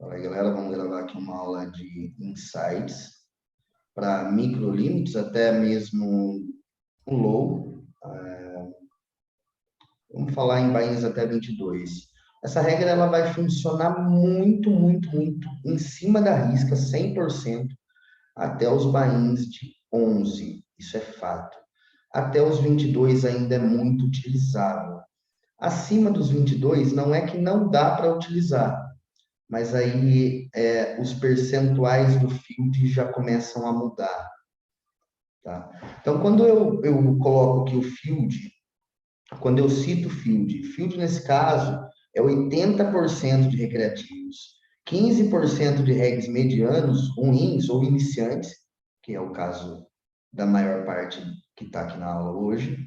Fala aí, galera, vamos gravar aqui uma aula de insights para microlimites, até mesmo um low. Vamos falar em buy-ins até 22. Essa regra ela vai funcionar muito em cima da risca, 100%, até os buy-ins de 11. Isso é fato. Até os 22 ainda é muito utilizável. Acima dos 22 não é que não dá para utilizar, mas aí os percentuais do field já começam a mudar. Tá? Então, quando eu coloco aqui o field, quando eu cito field nesse caso é 80% de recreativos, 15% de regs medianos, ruins ou iniciantes, que é o caso da maior parte que está aqui na aula hoje.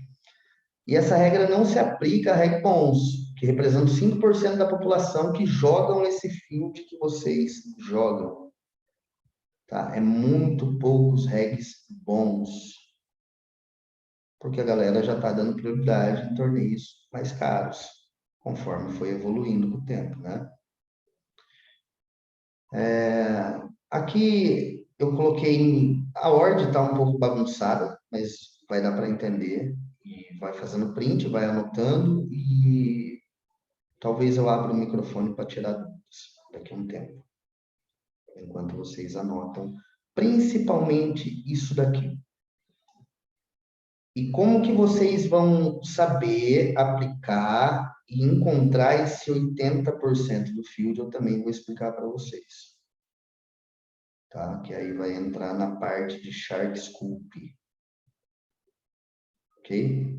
E essa regra não se aplica a reg bons, que representam 5% da população que jogam esse field que vocês jogam. Tá? É muito poucos regs bons, porque a galera já está dando prioridade em torneios mais caros, conforme foi evoluindo com o tempo, né? Aqui eu coloquei, a ordem está um pouco bagunçada, mas vai dar para entender. E vai fazendo print, vai anotando e talvez eu abra o microfone para tirar dúvidas daqui a um tempo, enquanto vocês anotam, principalmente isso daqui. E como que vocês vão saber aplicar e encontrar esse 80% do field, eu também vou explicar para vocês. Tá? Que aí vai entrar na parte de Shark Scoop. Ok?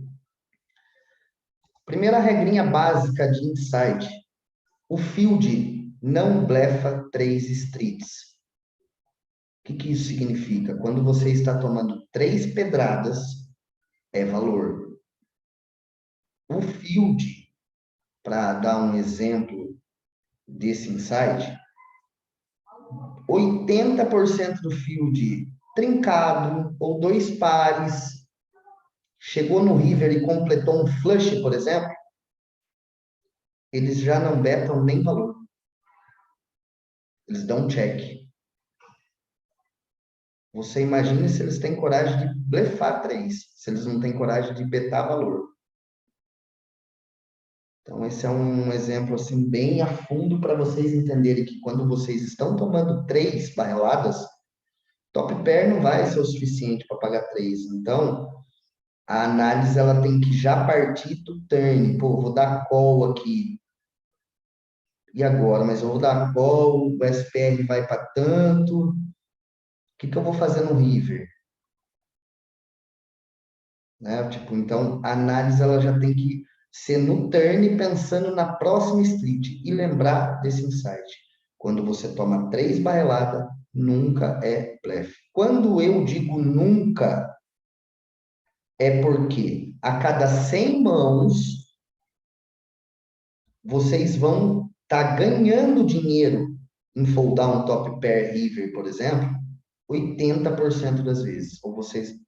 Primeira regrinha básica de insight. O field não blefa 3 streets. O que isso significa? Quando você está tomando 3 pedradas, é valor. O field, para dar um exemplo desse insight, 80% do field trincado ou 2 pares, chegou no river e completou um flush, por exemplo, eles já não betam nem valor. Eles dão check. Você imagina se eles têm coragem de blefar 3, se eles não têm coragem de betar valor. Então, esse é um exemplo assim bem a fundo para vocês entenderem que quando vocês estão tomando 3 barreladas, top pair não vai ser o suficiente para pagar 3. Então, a análise ela tem que já partir do turn. Pô, vou dar call aqui. E agora? Mas eu vou dar call, o SPR vai para tanto. O que eu vou fazer no river? Né? Tipo, então, a análise ela já tem que ser no turn, pensando na próxima street. E lembrar desse insight. Quando você toma 3 barreladas, nunca é blefe. Quando eu digo nunca, é porque a cada 100 mãos, vocês vão estar ganhando dinheiro em foldar um top pair river, por exemplo, 80% das vezes. Ou vocês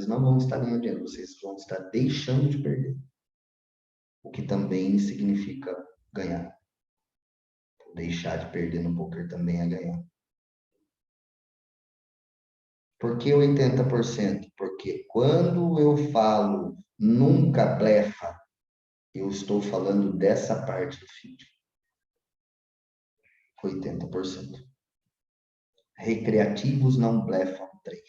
não vão estar ganhando dinheiro, vocês vão estar deixando de perder. O que também significa ganhar. Deixar de perder no poker também é ganhar. Por que 80%? Porque quando eu falo nunca blefa, eu estou falando dessa parte do feed. 80%. Recreativos não blefam 3.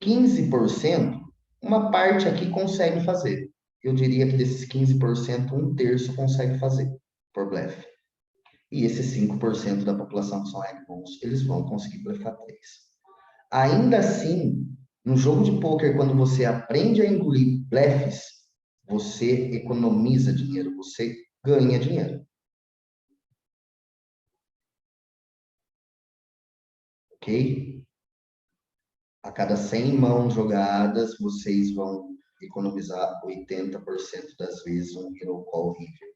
15%, uma parte aqui consegue fazer. Eu diria que desses 15%, um terço consegue fazer por blefe. E esses 5% da população que são reg bons, eles vão conseguir blefar 3. Ainda assim, no jogo de pôquer, quando você aprende a engolir blefes, você economiza dinheiro, você ganha dinheiro. Ok? A cada 100 mãos jogadas, vocês vão economizar 80% das vezes um hero call river.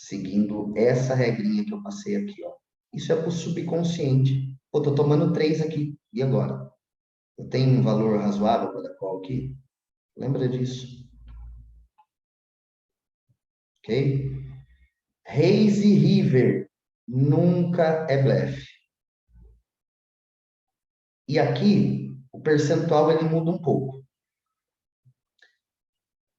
Seguindo essa regrinha que eu passei aqui, ó. Isso é para o subconsciente. Pô, tô tomando 3 aqui. E agora? Eu tenho um valor razoável para dar call aqui? Lembra disso. ok? Raise River nunca é blefe. E aqui, o percentual ele muda um pouco.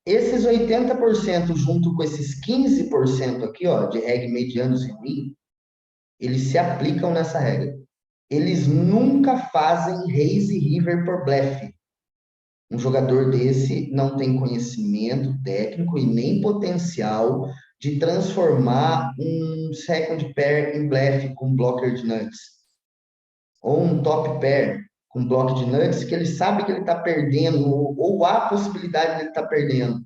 Esses 80% junto com esses 15% aqui, ó, de reg medianos e ruim, eles se aplicam nessa regra. Eles nunca fazem raise river por blefe. Um jogador desse não tem conhecimento técnico e nem potencial de transformar um second pair em blefe com blocker de nuts. Ou um top pair com bloco de nuts que ele sabe que ele está perdendo, ou há possibilidade de ele estar perdendo.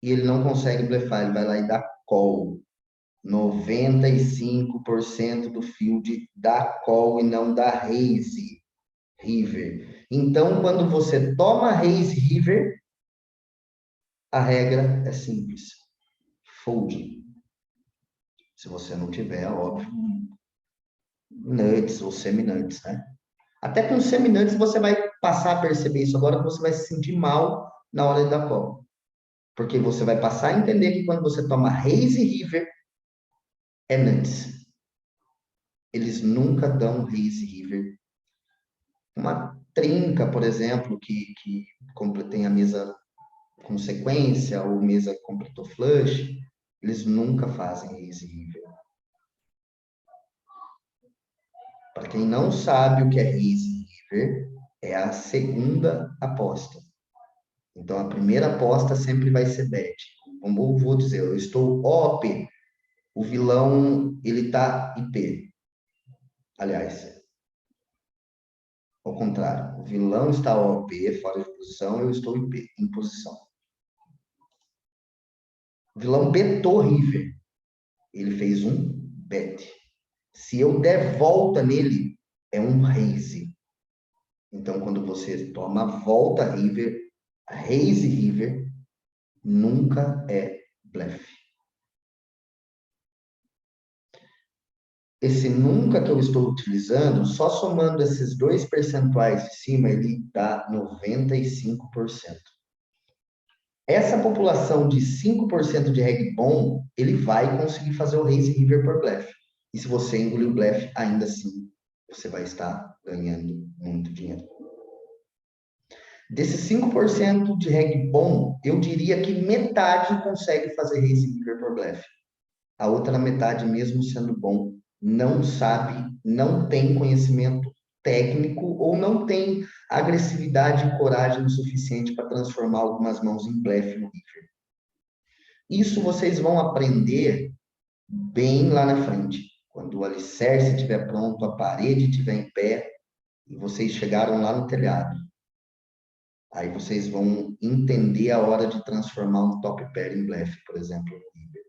E ele não consegue blefar, ele vai lá e dá call. 95% do field dá call e não dá raise river. Então, quando você toma raise river, a regra é simples. Fold. Se você não tiver, óbvio, nuts ou semi-nuts, né? Até com semi-nuts você vai passar a perceber isso agora, que você vai se sentir mal na hora de dar call. Porque você vai passar a entender que quando você toma raise river, é nuts. Eles nunca dão raise river. Uma trinca, por exemplo, que tem a mesa com sequência, ou mesa completou flush, eles nunca fazem raise river. Para quem não sabe o que é raise river, é a segunda aposta. Então, a primeira aposta sempre vai ser bet. Como vou dizer, eu estou OP, o vilão, ele tá IP. Aliás, ao contrário, o vilão está OP, fora de posição, eu estou IP, em posição. O vilão betou river. Ele fez um bet. Se eu der volta nele, é um raise. Então, quando você toma volta river, raise river, nunca é blefe. Esse nunca que eu estou utilizando, só somando esses dois percentuais de cima, ele dá 95%. Essa população de 5% de reg bom, ele vai conseguir fazer o raise river por blefe. E se você engolir o blefe, ainda assim, você vai estar ganhando muito dinheiro. Desses 5% de reg bom, eu diria que metade consegue fazer raise river por blefe. A outra metade, mesmo sendo bom, não sabe, não tem conhecimento técnico ou não tem agressividade e coragem o suficiente para transformar algumas mãos em blefe no river. Isso vocês vão aprender bem lá na frente. Quando o alicerce estiver pronto, a parede estiver em pé e vocês chegaram lá no telhado. Aí vocês vão entender a hora de transformar um top pair em blefe, por exemplo, no river.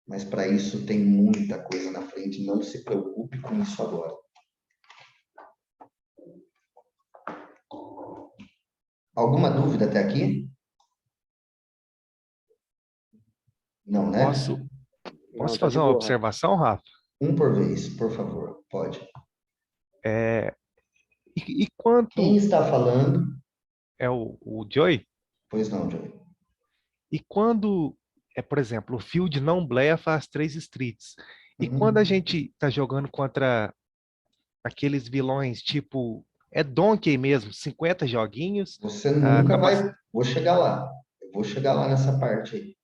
Mas para isso tem muita coisa na frente, não se preocupe com isso agora. Alguma dúvida até aqui? Não, né? Posso, Não, posso tá fazer de uma boa, Rafa. observação, Rafa? Um por vez, por favor, pode. É, e Quem quando está falando? é o Joey? Pois não, Joey. E quando por exemplo, o field não blefa as três streets. E quando a Uhum. gente está jogando contra aqueles vilões tipo, é Donkey mesmo, 50 joguinhos, Você a nunca capac... vai. Vou chegar lá. Eu vou chegar lá nessa parte aí,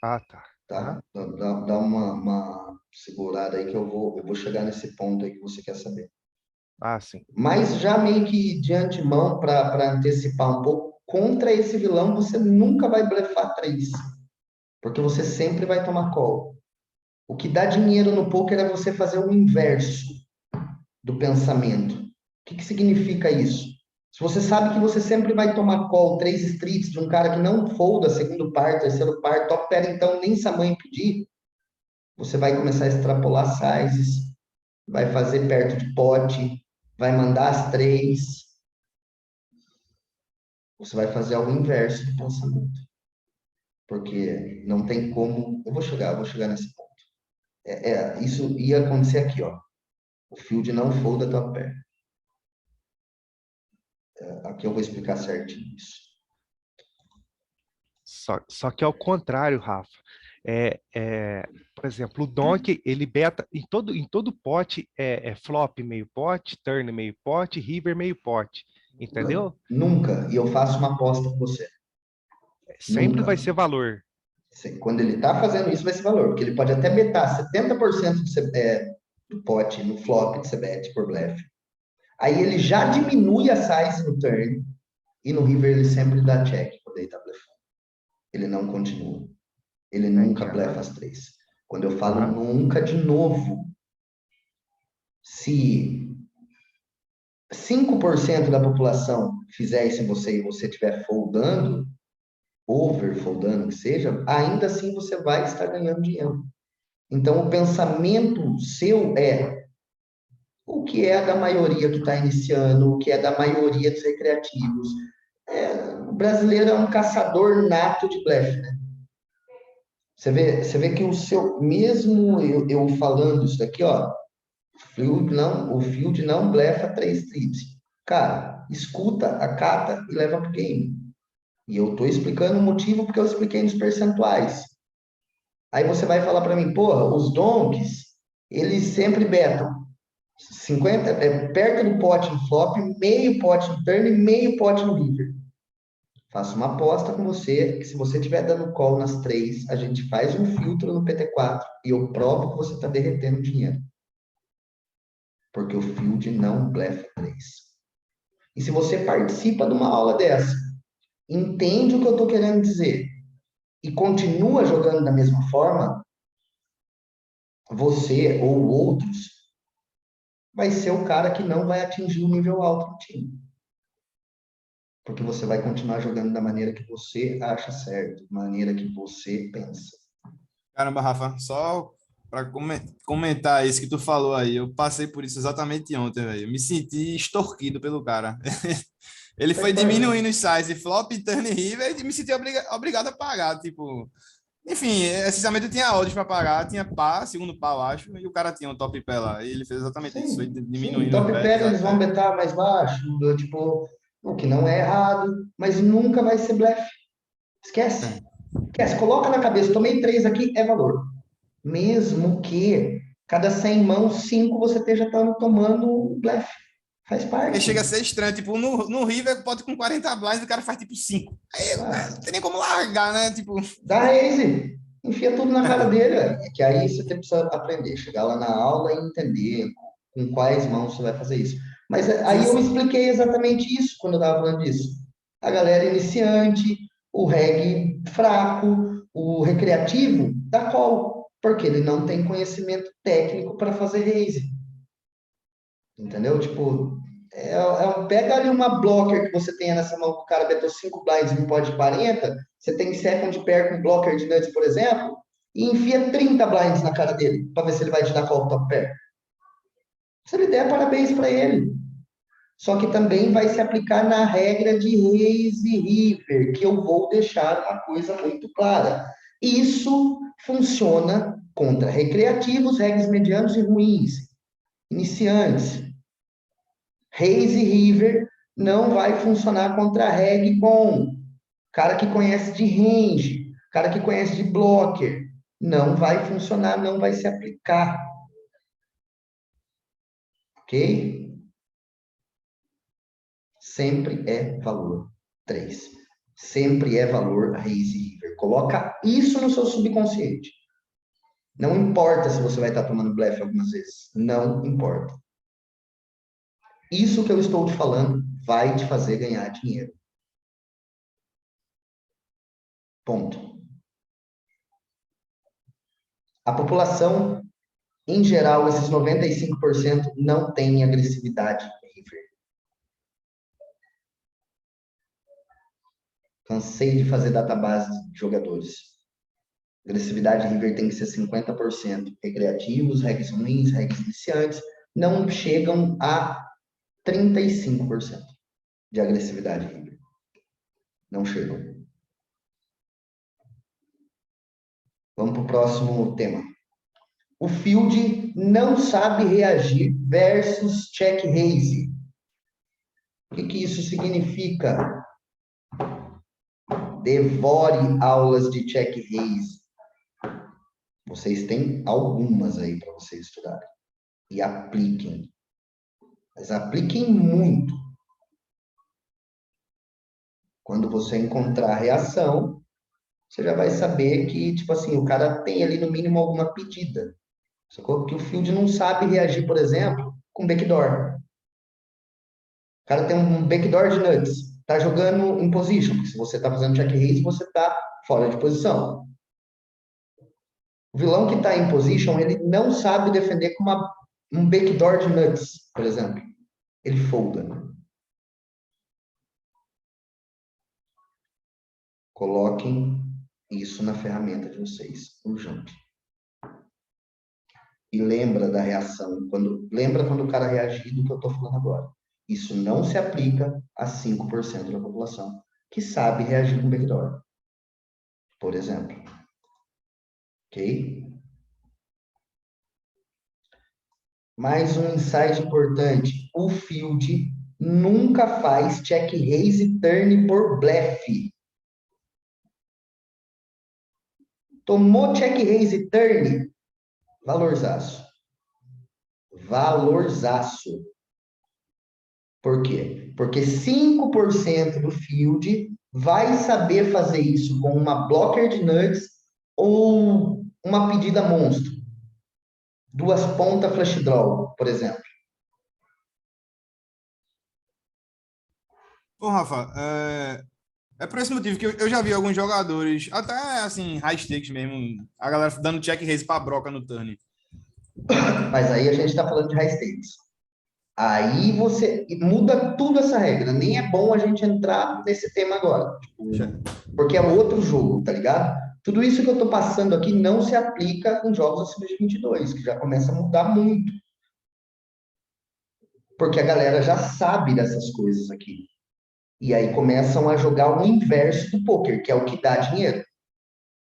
Ah, tá. Aham. tá? Dá uma segurada aí que eu vou chegar nesse ponto aí que você quer saber. Ah, sim. Mas já meio que de antemão, para antecipar um pouco, contra esse vilão você nunca vai blefar três, porque você sempre vai tomar call. O que dá dinheiro no poker é você fazer o inverso do pensamento. O que significa isso? Se você sabe que você sempre vai tomar call, três streets de um cara que não folda segundo par, terceiro par, top pair, então nem se a mãe pedir, você vai começar a extrapolar sizes, vai fazer perto de pote, vai mandar as três. Você vai fazer algo inverso do pensamento. Porque não tem como. Eu vou chegar nesse ponto. Isso ia acontecer aqui, ó. O field não folda top pair. Aqui eu vou explicar certinho isso. Só que ao contrário, Rafa. Por exemplo, o Donkey, ele beta em todo pote é flop meio pote, turn meio pote, river meio pote. Entendeu? Nunca. E eu faço uma aposta com você. Sempre Nunca. vai ser valor. Quando ele está fazendo isso, vai ser valor. Porque ele pode até betar 70% do pote no flop de CBET por blefe. Aí ele já diminui a size no turn. E no river ele sempre dá check quando ele está blefando. Ele não continua. Ele nunca Entendi. blefa as 3. Quando eu falo Aham. nunca, de novo, se 5% da população fizer isso em você e você estiver foldando, over foldando que seja, ainda assim você vai estar ganhando dinheiro. Então, o pensamento seu é o que é da maioria que está iniciando, o que é da maioria dos recreativos. O brasileiro é um caçador nato de blefe, né? Você vê que o seu, mesmo eu falando isso daqui, ó, o field não blefa 3 trips. Cara, escuta, acata e leva pro game. E eu tô explicando o motivo porque eu expliquei nos percentuais. Aí você vai falar para mim, porra, os donks, eles sempre betam 50, perto do pote no flop, meio pote no turn e meio pote no river. Faço uma aposta com você que se você estiver dando call nas 3, a gente faz um filtro no PT4 e eu provo que você está derretendo dinheiro. Porque o field não blefa 3. E se você participa de uma aula dessa, entende o que eu estou querendo dizer e continua jogando da mesma forma, você ou outros vai ser o cara que não vai atingir o nível alto do time. Porque você vai continuar jogando da maneira que você acha certo, da maneira que você pensa. Caramba, Rafa, só para comentar isso que tu falou aí, eu passei por isso exatamente ontem, velho. Eu me senti extorquido pelo cara. Ele Faz foi parte. diminuindo os size flop, turn river e me senti obrigado a pagar, tipo... Enfim, essencialmente eu tinha odds para pagar, tinha par, segundo par, eu acho, e o cara tinha um top pé lá. E ele fez exatamente isso, foi Sim, diminuindo os top bets pair eles vão até. betar mais baixo, tipo, o que não é errado, mas nunca vai ser blefe. Esquece. É. Esquece, coloca na cabeça, tomei 3 aqui, é valor. Mesmo que cada 100 mãos, 5 você esteja tomando blefe. Faz Porque parte. chega a ser estranho, tipo, no River pode com 40 blinds o cara faz tipo 5. Aí Ah, não tem nem como largar, né? Tipo, dá raise, enfia tudo na cara dele. É que aí você precisa aprender, chegar lá na aula e entender com quais mãos você vai fazer isso. Mas sim, aí eu sim. expliquei exatamente isso quando eu estava falando disso. A galera iniciante, o reggae fraco, o recreativo, dá call, porque ele não tem conhecimento técnico para fazer raise. Entendeu? Tipo, pega ali uma blocker que você tenha nessa mão, que o cara betou 5 blinds e não pode 40, você tem second pair com blocker de nuts, por exemplo, e enfia 30 blinds na cara dele, para ver se ele vai te dar call top pair. Se ele der, parabéns para ele. Só que também vai se aplicar na regra de raise e river, que eu vou deixar uma coisa muito clara. Isso funciona contra recreativos, regras medianos e ruins, iniciantes. Raise River não vai funcionar contra reg com cara que conhece de range, cara que conhece de blocker. Não vai funcionar, não vai se aplicar. Ok? Sempre é valor 3. Sempre é valor Raise River. Coloca isso no seu subconsciente. Não importa se você vai estar tomando blefe algumas vezes. Não importa. Isso que eu estou te falando vai te fazer ganhar dinheiro. Ponto. A população, em geral, esses 95% não tem agressividade river. Cansei de fazer database de jogadores. Agressividade river tem que ser 50%. Recreativos, regs ruins, regs iniciantes, não chegam a 35% de agressividade river. Não chegam. Vamos para o próximo tema. O field não sabe reagir versus check raise. O que isso significa? devore aulas de check raise. Vocês têm algumas aí para vocês estudarem. E apliquem. Mas apliquem muito. Quando você encontrar a reação, você já vai saber que, tipo assim, o cara tem ali no mínimo alguma pedida. Sacou? Porque o field não sabe reagir, por exemplo, com backdoor. O cara tem um backdoor de nuts. Tá jogando em position, porque se você tá fazendo check raise, você tá fora de posição. O vilão que tá em position, ele não sabe defender com um backdoor de nuts, por exemplo. Ele folda. Coloquem isso na ferramenta de vocês, urgente. E lembra da reação, lembra quando o cara reagir do que eu estou falando agora. Isso não se aplica a 5% da população que sabe reagir com backdoor, por exemplo. Ok? Mais um insight importante. O field nunca faz check raise turn por blefe. Tomou check raise turn, valorzaço. Valorzaço. Por quê? Porque 5% do field vai saber fazer isso com uma blocker de nuts ou uma pedida monstro. Duas pontas flash draw, por exemplo. Ô, Rafa, é por esse motivo que eu já vi alguns jogadores, até assim, high stakes mesmo, a galera dando check raise pra broca no turn. Mas aí a gente está falando de high stakes. Aí você muda tudo essa regra. Nem é bom a gente entrar nesse tema agora. Porque é outro jogo, tá ligado? Tudo isso que eu tô passando aqui não se aplica em jogos acima de 22, que já começa a mudar muito. Porque a galera já sabe dessas coisas aqui. E aí começam a jogar o inverso do poker, que é o que dá dinheiro.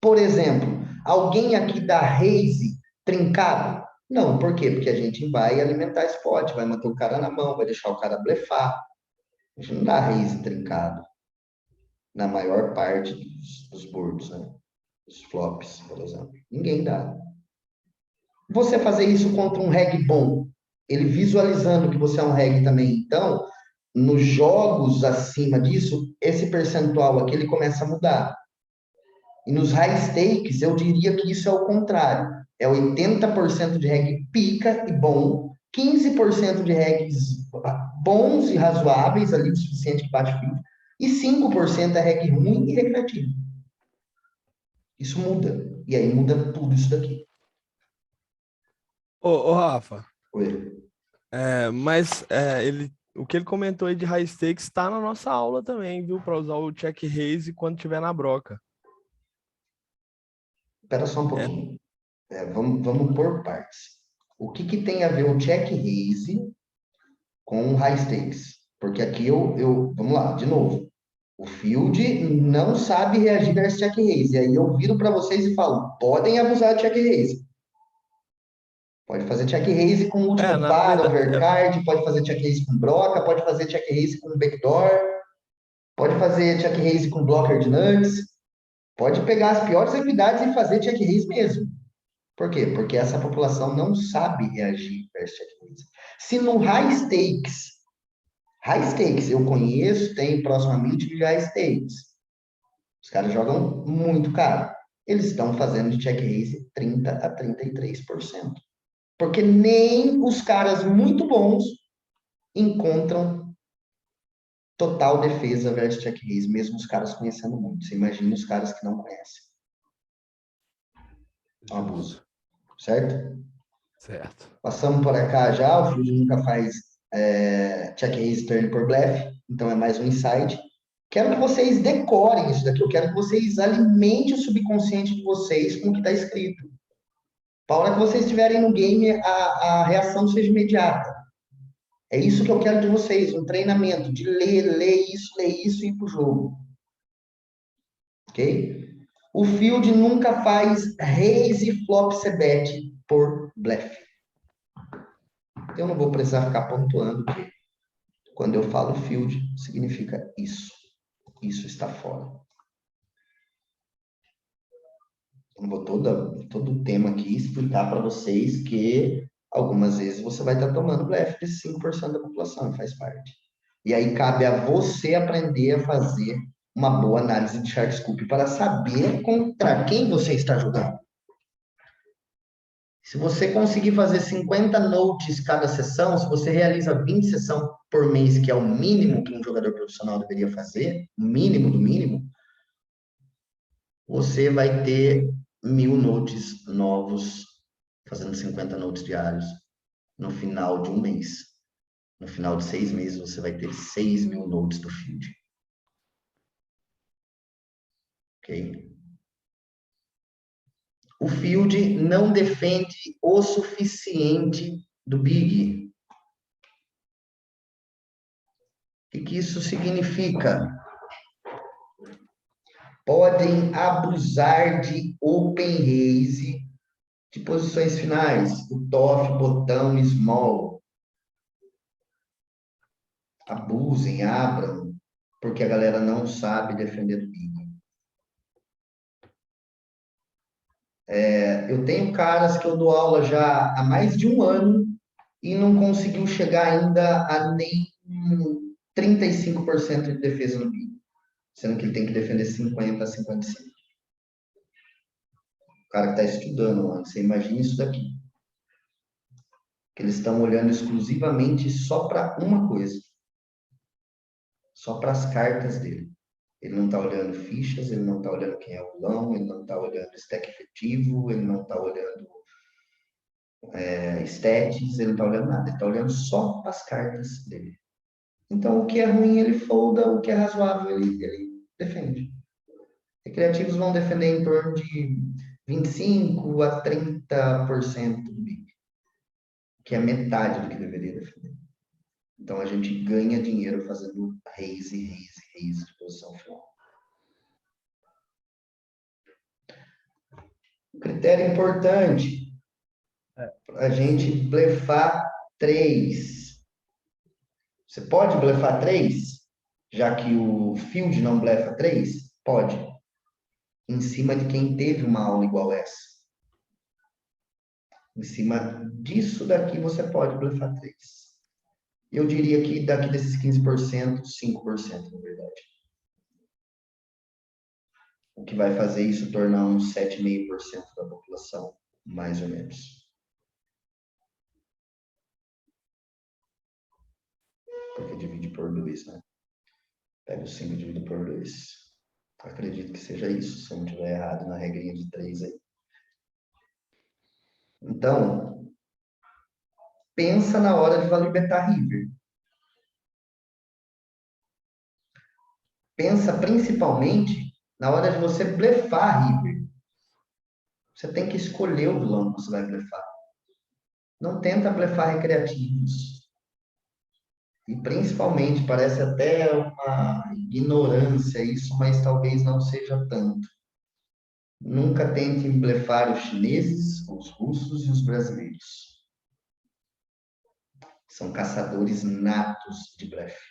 Por exemplo, alguém aqui dá raise trincado? Não, por quê? Porque a gente vai alimentar spot, vai manter o cara na mão, vai deixar o cara blefar. A gente não dá raise trincado na maior parte dos boards, né? Os flops, por exemplo. Ninguém dá. Você fazer isso contra um reg bom, ele visualizando que você é um reg também, então, nos jogos acima disso, esse percentual aqui ele começa a mudar. E nos high stakes, eu diria que isso é o contrário. É 80% de reg pica e bom, 15% de regs bons e razoáveis, ali o suficiente que bate fim, e 5% é reg ruim e recreativo. Isso muda. E aí muda tudo isso daqui. Ô, Rafa, Oi. o que ele comentou aí de high stakes está na nossa aula também, viu? Para usar o check raise quando tiver na broca. Espera só um pouquinho. Vamos por partes. O que tem a ver o check raise com o high stakes? Porque aqui vamos lá, de novo. O field não sabe reagir a esse check raise. E aí eu viro para vocês e falo, podem abusar de check raise. Pode fazer check raise com último Na par, verdade, overcard, pode fazer check raise com broca, pode fazer check raise com backdoor, pode fazer check raise com blocker de nuts, pode pegar as piores equidades e fazer check raise mesmo. Por quê? Porque essa população não sabe reagir a esse check raise. Se no high stakes eu conheço, tem proximamente de high stakes. Os caras jogam muito caro. Eles estão fazendo de check raise 30 a 33%. Porque nem os caras muito bons encontram total defesa versus check raise, mesmo os caras conhecendo muito. Você imagina os caras que não conhecem. É um abuso. Certo? certo. Passamos por cá já, o Field nunca faz check raise turn por blefe, então é mais um insight. Quero que vocês decorem isso daqui, eu quero que vocês alimentem o subconsciente de vocês com o que está escrito. Para a hora que vocês estiverem no game, a reação seja imediata. É isso que eu quero de vocês, um treinamento de ler isso e ir para o jogo. Ok? O field nunca faz raise flop c-bet por blefe. Eu não vou precisar ficar pontuando que quando eu falo field, significa isso. Isso está fora. Eu vou todo o tema aqui explicar para vocês que algumas vezes você vai estar tomando blefe de 5% da população, faz parte. E aí cabe a você aprender a fazer uma boa análise de chart scoop para saber contra quem você está jogando. Se você conseguir fazer 50 notes cada sessão, se você realiza 20 sessões por mês, que é o mínimo que um jogador profissional deveria fazer, o mínimo do mínimo, você vai ter 1000 notes novos, fazendo 50 notes diários, no final de um mês. No final de 6 meses, você vai ter 6.000 notes do field. Ok? O field não defende o suficiente do big. O que isso significa? Podem abusar de open raise de posições finais, o TOF, botão, small. Abusem, abram, porque a galera não sabe defender do big. Eu tenho caras que eu dou aula já há mais de um ano e não conseguiu chegar ainda a nem 35% de defesa no big, sendo que ele tem que defender 50 a 55. O cara que está estudando, mano, você imagina isso daqui. Que eles estão olhando exclusivamente só para uma coisa. Só para as cartas dele. Ele não está olhando fichas, ele não está olhando quem é o vilão, ele não está olhando stack efetivo, ele não está olhando stats, ele não está olhando nada. Ele está olhando só as cartas dele. Então, o que é ruim, ele folda, o que é razoável, ele defende. Recreativos vão defender em torno de 25% a 30% do big, que é metade do que deveria defender. Então, a gente ganha dinheiro fazendo raise de posição final. Um critério importante para a gente blefar 3. Você pode blefar 3? Já que o field não blefa 3? Pode. Em cima de quem teve uma aula igual essa. Em cima disso daqui você pode blefar 3. Eu diria que daqui desses 15%, 5%, na verdade. O que vai fazer isso tornar uns 7,5% da população, mais ou menos. Porque divide por 2, né? Pega o 5 e divide por 2. Acredito que seja isso, se eu não estiver errado na regrinha de 3 aí. Então, pensa na hora de valibetar river. Pensa principalmente na hora de você blefar river. Você tem que escolher o vilão que você vai blefar. Não tenta blefar recreativos. E principalmente, parece até uma ignorância isso, mas talvez não seja tanto. Nunca tente blefar os chineses, os russos e os brasileiros. São caçadores natos de blefe.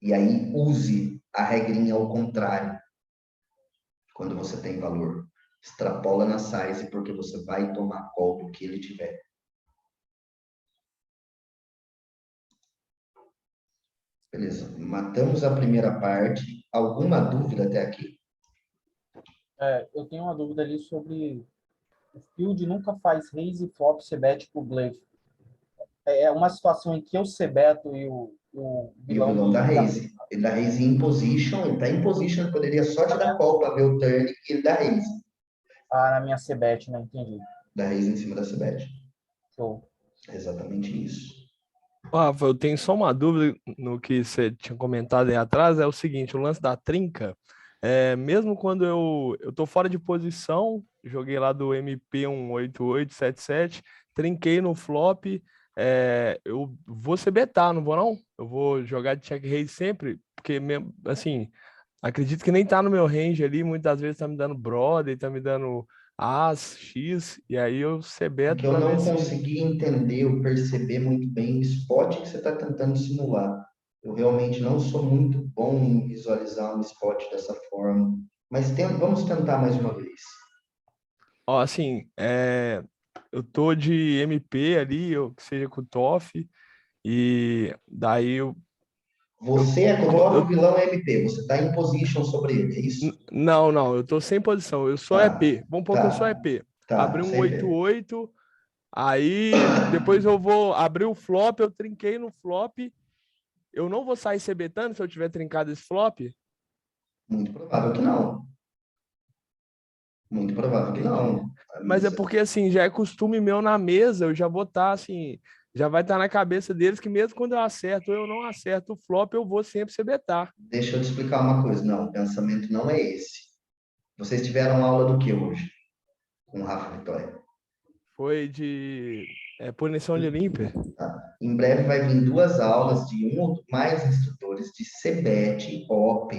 E aí use a regrinha ao contrário. Quando você tem valor. Extrapola na size porque você vai tomar call do que ele tiver. Beleza, matamos a primeira parte. Alguma dúvida até aqui? Eu tenho uma dúvida ali sobre o field nunca faz raise e flop c-bet pro bluff. É uma situação em que eu c-beto e o E o vilão dá raise. Ele dá raise em position, ele tá em position, ele poderia só te dar call para ver o turn e ele dá raise. na minha c-bet, né? Entendi. Dá raise em cima da c-bet. Show. É exatamente isso. Rafa, eu tenho só uma dúvida no que você tinha comentado aí atrás, é o seguinte, o lance da trinca, mesmo quando eu tô fora de posição, joguei lá do MP 18877, trinquei no flop, eu vou ser betar, não vou não? Eu vou jogar de check raise sempre, porque, mesmo, assim, acredito que nem tá no meu range ali, muitas vezes tá me dando brother, tá me dando as, x, e aí eu ser beto Que eu pra não ver se... consegui entender ou perceber muito bem o spot que você está tentando simular. Eu realmente não sou muito bom em visualizar um spot dessa forma, mas vamos tentar mais uma vez. Ó, assim, eu tô de MP ali, ou que seja com o TOF, e daí Você é co- Kotoff, o eu- vilão é MP. Você está em position sobre ele, é isso? não, eu tô sem posição, eu sou Tá, EP. Vamos supor que eu sou tá, EP. tá. Abri um Você é EP. 8-8, aí depois eu vou abrir o flop, eu trinquei no flop, eu não vou sair CBTando se eu tiver trincado esse flop? Muito provável que não. Muito provável que Entendi. não. Mas é porque, assim, já é costume meu na mesa, eu já vou estar, assim, já vai estar na cabeça deles que mesmo quando eu acerto ou eu não acerto o flop, eu vou sempre CBtar. Deixa eu te explicar uma coisa. Não, o pensamento não é esse. Vocês tiveram aula do que hoje? Com o Rafa Vitória. Foi de punição de limper. Tá? Em breve vai vir duas aulas de um ou mais instrutores de CBET OP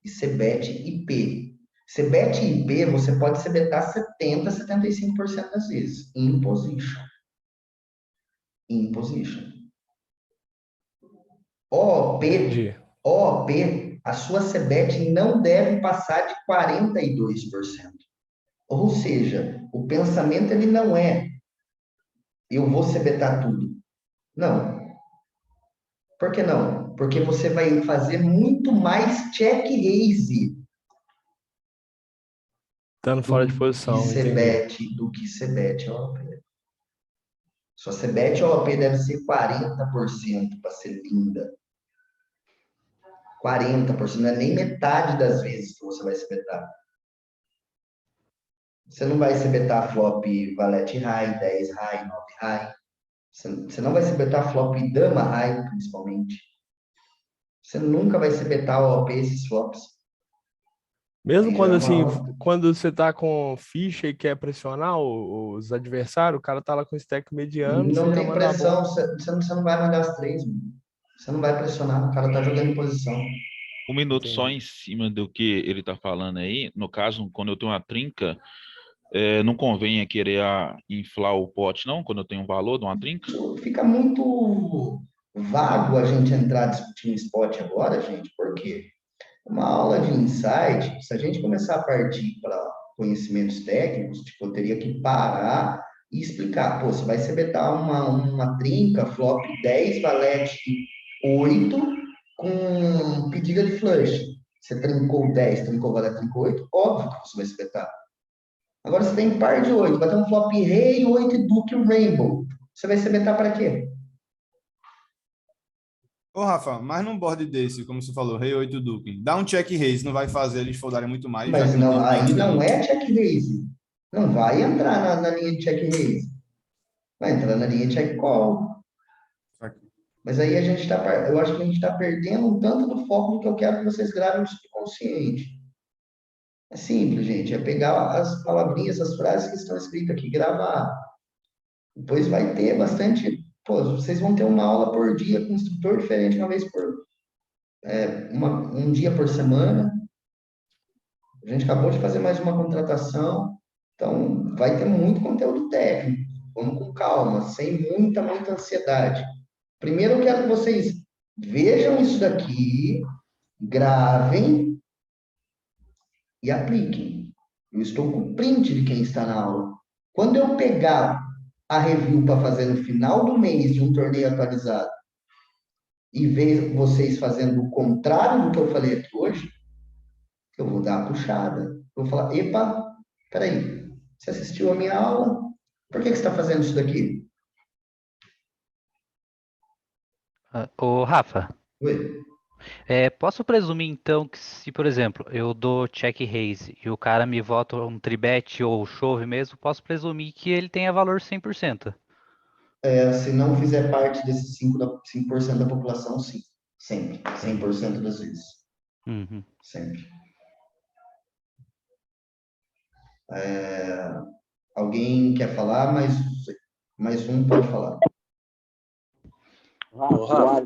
e CBET IP. CBET e IP você pode CBEtar 70, 75% das vezes. In position. In position. OP, Entendi. OP, a sua CBET não deve passar de 42%. Ou seja, o pensamento ele não é eu vou CBEtar tudo. Não. Por que não? Porque você vai fazer muito mais check raise Estando fora de posição, entendi. Do que CBET OP. Sua CBET OP deve ser 40% para ser linda. 40%, não é nem metade das vezes que você vai CBEtar. Você não vai CBEtar flop valete high, 10 high, 9 high. Você não vai CBEtar flop dama high, principalmente. Você nunca vai CBEtar OP esses flops. Mesmo Aí já é quando, uma assim, aula. quando você tá com ficha e quer pressionar os adversários, o cara tá lá com stack mediano, você Não já tem manda a pressão, bomba. você não vai mandar as três, mano. Você não vai pressionar, o cara tá jogando em posição. Um minuto só Entendi. em cima do que ele está falando aí. No caso, quando eu tenho uma trinca, não convém querer inflar o pote, não? Quando eu tenho um valor de uma trinca? Fica muito vago a gente entrar discutindo spot agora, gente, porque uma aula de insight, se a gente começar a partir para conhecimentos técnicos, tipo, eu teria que parar e explicar, pô, você vai CBtar uma trinca, flop 10 valete 8 com pedida de flush. Você trincou 10, trincou valete, trincou 8, óbvio que você vai CBtar. Agora você tem par de 8, vai ter um flop rei, 8 e duque rainbow. Você vai CBtar para quê? Ô, Rafa, mas num board desse, como você falou, rei 8 Duque, dá um check raise, não vai fazer eles foldarem muito mais, já Mas que não não, tem aí trinca não também. é check raise. Não vai entrar na linha de check raise. Vai entrar na linha de check call. Mas aí eu acho que a gente está perdendo um tanto do foco do que eu quero que vocês gravem no subconsciente. É simples, gente. É pegar as palavrinhas, as frases que estão escritas aqui, gravar. Depois vai ter bastante. Pô, vocês vão ter uma aula por dia com um instrutor diferente, uma vez por. Um dia por semana. A gente acabou de fazer mais uma contratação. Então, vai ter muito conteúdo técnico. Vamos com calma, sem muita ansiedade. Primeiro, eu quero que vocês vejam isso daqui, gravem e apliquem. Eu estou com o print de quem está na aula. Quando eu pegar a review para fazer no final do mês de um torneio atualizado e ver vocês fazendo o contrário do que eu falei aqui hoje, eu vou dar a puxada. Eu vou falar, epa, peraí, você assistiu a minha aula? Por que você está fazendo isso daqui? Ô, Rafa, Oi? posso presumir então que se, por exemplo, eu dou check raise e o cara me vota um tribet ou chove mesmo, posso presumir que ele tenha valor 100%? Se não fizer parte desses 5% da população, sim. Sempre. 100% das vezes. Uhum. Sempre. Alguém quer falar? Mais um pode falar. Rafa,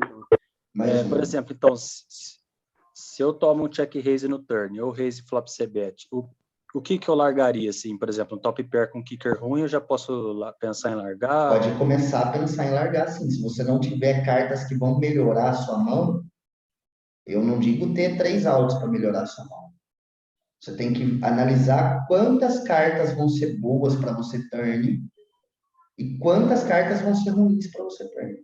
Mais por um. exemplo, então, se eu tomo um check raise no turn, ou raise flop c-bet, o que eu largaria, assim, por exemplo, um top pair com kicker ruim, eu já posso pensar em largar? Pode começar a pensar em largar, sim. Se você não tiver cartas que vão melhorar a sua mão, eu não digo ter 3 outs para melhorar a sua mão. Você tem que analisar quantas cartas vão ser boas para você turn e quantas cartas vão ser ruins para você turn.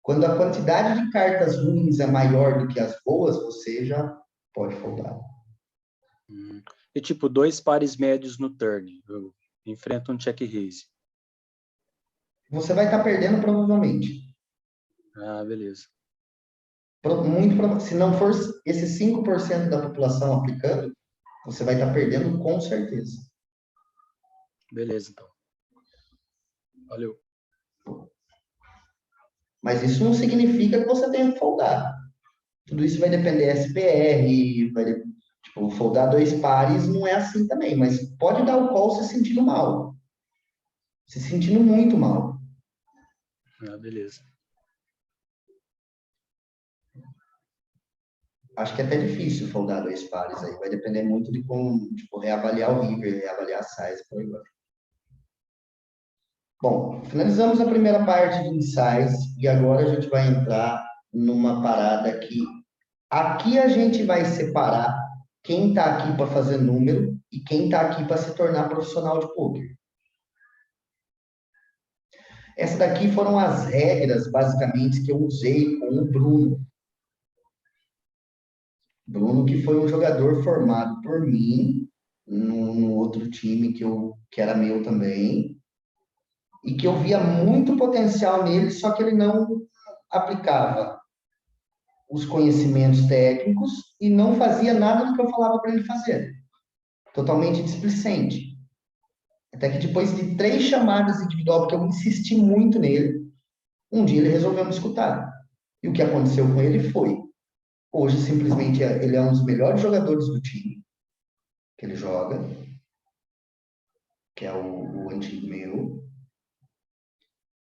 Quando a quantidade de cartas ruins é maior do que as boas, você já pode foldar. E tipo, 2 pares médios no turn. Eu enfrento um check raise. Você vai estar perdendo provavelmente. Ah, beleza. Se não for esses 5% da população aplicando, você vai estar perdendo com certeza. Beleza, então. Valeu. Mas isso não significa que você tenha que foldar. Tudo isso vai depender SPR, tipo, foldar 2 pares não é assim também, mas pode dar o call se sentindo mal. Se sentindo muito mal. Ah, beleza. Acho que é até difícil foldar 2 pares aí. Vai depender muito de como, tipo, reavaliar o river, reavaliar a size, por aí vai. Bom, finalizamos a primeira parte de insights e agora a gente vai entrar numa parada que aqui a gente vai separar quem está aqui para fazer número e quem está aqui para se tornar profissional de poker. Essa daqui foram as regras, basicamente, que eu usei com o Bruno. Bruno, que foi um jogador formado por mim, no outro time que era meu também, e que eu via muito potencial nele, só que ele não aplicava os conhecimentos técnicos e não fazia nada do que eu falava para ele fazer. Totalmente displicente. Até que depois de 3 chamadas individual, porque eu insisti muito nele, um dia ele resolveu me escutar. E o que aconteceu com ele foi, hoje simplesmente ele é um dos melhores jogadores do time que ele joga, que é o antigo meu.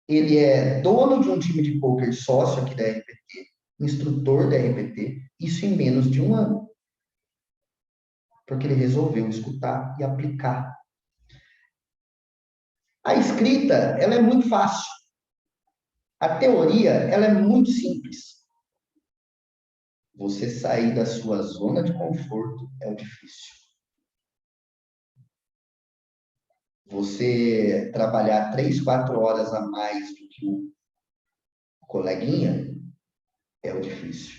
Ele é dono de um time de poker, sócio aqui da RPT, instrutor da RPT, isso em menos de 1 ano. Porque ele resolveu escutar e aplicar. A escrita, ela é muito fácil. A teoria, ela é muito simples. Você sair da sua zona de conforto é o difícil. Você trabalhar 3, 4 horas a mais do que o coleguinha é o difícil.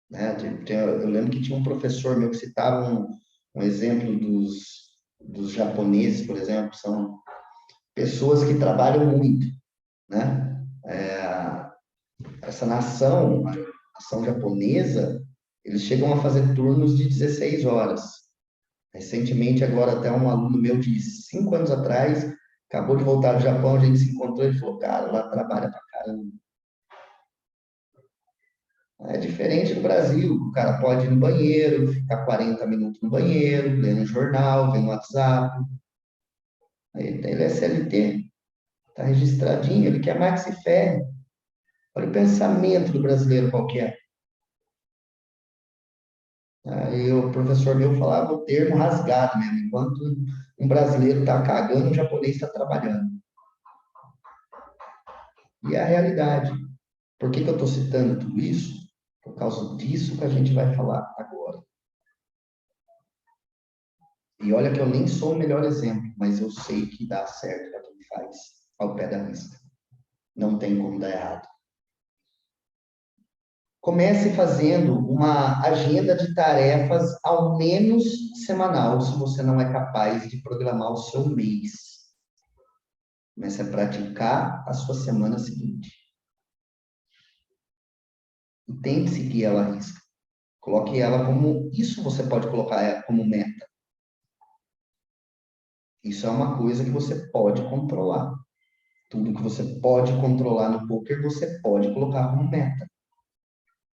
Né? Eu lembro que tinha um professor meu que citava um exemplo dos japoneses, por exemplo, são pessoas que trabalham muito, né? Essa nação, a nação japonesa, eles chegam a fazer turnos de 16 horas. Recentemente, agora até um aluno meu de 5 anos atrás, acabou de voltar do Japão, a gente se encontrou e falou, cara, lá trabalha pra caramba. É diferente do Brasil, o cara pode ir no banheiro, ficar 40 minutos no banheiro, lendo um jornal, vendo um WhatsApp. Ele é CLT, está registradinho, ele quer mais que se ferre. Olha o pensamento do brasileiro qualquer. Aí o professor meu falava o termo rasgado mesmo, enquanto um brasileiro está cagando, um japonês está trabalhando. E é a realidade. Por que eu estou citando tudo isso? Por causa disso que a gente vai falar agora. E olha que eu nem sou o melhor exemplo, mas eu sei que dá certo para quem faz ao pé da risca. Não tem como dar errado. Comece fazendo uma agenda de tarefas ao menos semanal, se você não é capaz de programar o seu mês. Comece a praticar a sua semana seguinte. E tente seguir ela à risca. Coloque ela como... Isso você pode colocar como meta. Isso é uma coisa que você pode controlar. Tudo que você pode controlar no poker, você pode colocar como meta.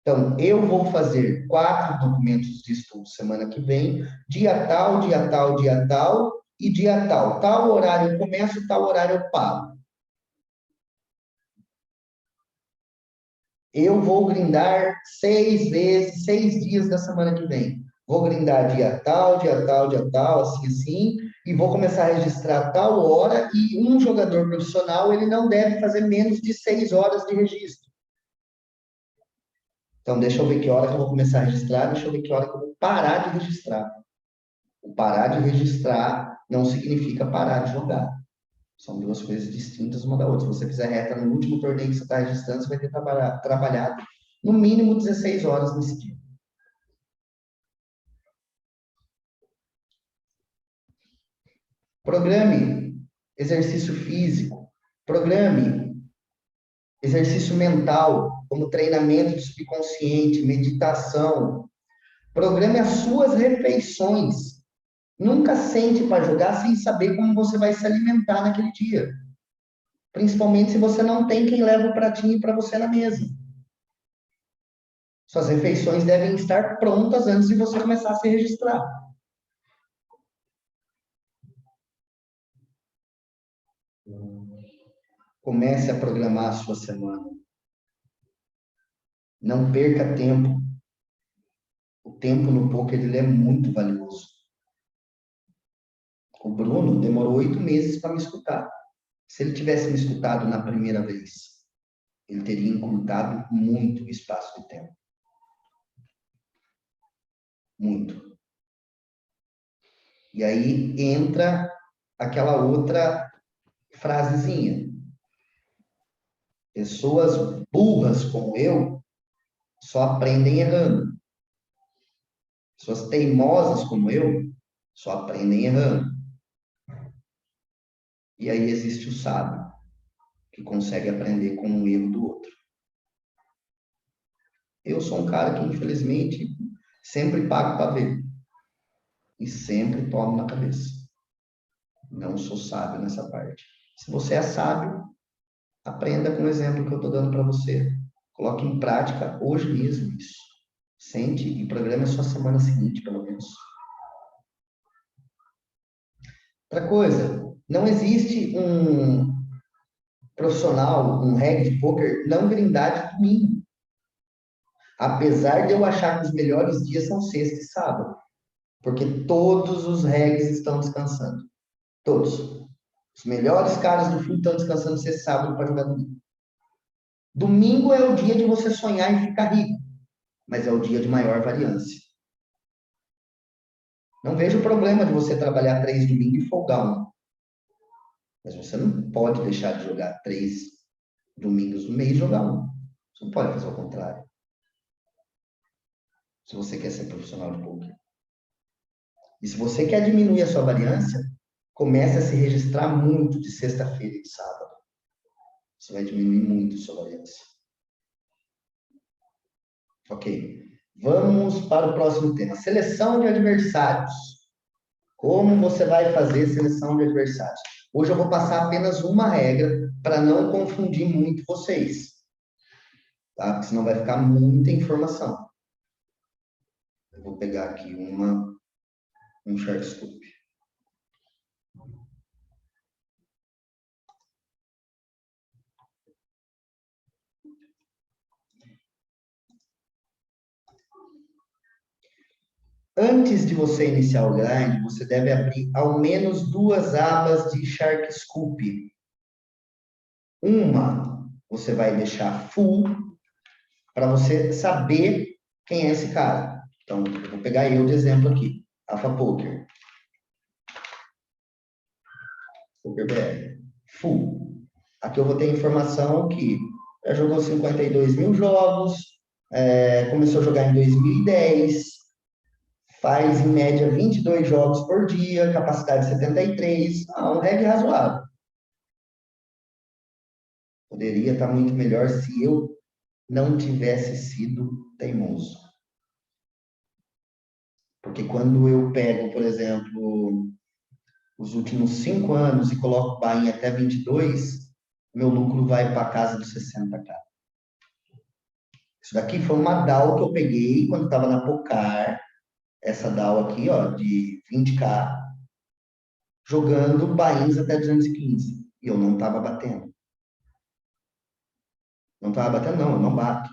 Então, eu vou fazer 4 documentos de estudo semana que vem, dia tal, dia tal, dia tal, e dia tal. Tal horário eu começo, tal horário eu paro. Eu vou grindar 6 vezes, 6 dias da semana que vem. Vou grindar dia tal, dia tal, dia tal, assim, assim, e vou começar a registrar tal hora, e um jogador profissional, ele não deve fazer menos de 6 horas de registro. Então, deixa eu ver que hora que eu vou começar a registrar, deixa eu ver que hora que eu vou parar de registrar. O parar de registrar não significa parar de jogar. São duas coisas distintas uma da outra. Se você fizer reta no último torneio que você está registrando, você vai ter trabalhado no mínimo 16 horas nesse dia. Programe exercício físico. Programe exercício mental, como treinamento de subconsciente, meditação. Programe as suas refeições. Nunca sente para jogar sem saber como você vai se alimentar naquele dia. Principalmente se você não tem quem leva o pratinho para você na mesa. Suas refeições devem estar prontas antes de você começar a se registrar. Comece a programar a sua semana. Não perca tempo. O tempo no poker ele é muito valioso. O Bruno demorou 8 meses para me escutar. Se ele tivesse me escutado na primeira vez, ele teria encurtado muito o espaço de tempo. Muito. E aí entra aquela outra frasezinha. Pessoas burras como eu só aprendem errando. Pessoas teimosas como eu só aprendem errando. E aí existe o sábio, que consegue aprender com o erro do outro. Eu sou um cara que, infelizmente, sempre pago para ver. E sempre tomo na cabeça. Não sou sábio nessa parte. Se você é sábio, aprenda com o exemplo que eu estou dando para você. Coloque em prática hoje mesmo isso. Sente e programe a sua semana seguinte, pelo menos. Outra coisa, não existe um profissional, um reg de poker não grindar de domingo. Apesar de eu achar que os melhores dias são sexta e sábado. Porque todos os regs estão descansando. Todos. Os melhores caras do fundo estão descansando sexta e sábado para jogar domingo. Domingo é o dia de você sonhar e ficar rico. Mas é o dia de maior variância. Não vejo problema de você trabalhar 3 domingos e folgar um. Mas você não pode deixar de jogar 3 domingos no mês e jogar um. Você não pode fazer o contrário. Se você quer ser profissional de poker. E se você quer diminuir a sua variância, comece a se registrar muito de sexta-feira e de sábado. Você vai diminuir muito a sua variância. Ok. Vamos para o próximo tema. Seleção de adversários. Como você vai fazer seleção de adversários? Hoje eu vou passar apenas uma regra para não confundir muito vocês. Tá? Porque senão vai ficar muita informação. Eu vou pegar aqui um short scoop. Antes de você iniciar o grind, você deve abrir ao menos 2 abas de Shark Scoop. Uma, você vai deixar full, para você saber quem é esse cara. Então, eu vou pegar eu de exemplo aqui. Alpha Poker. Poker BR. Full. Aqui eu vou ter informação que já jogou 52 mil jogos, começou a jogar em 2010, faz, em média, 22 jogos por dia, capacidade 73. Um reg razoável. Poderia estar muito melhor se eu não tivesse sido teimoso. Porque quando eu pego, por exemplo, os últimos 5 anos e coloco buy-in até 22, meu lucro vai para a casa dos 60k. Isso daqui foi uma DAO que eu peguei quando estava na Pocar. Essa DAO aqui, ó, de 20k, jogando buy-ins até 215. E eu não estava batendo. Não estava batendo, não, eu não bato.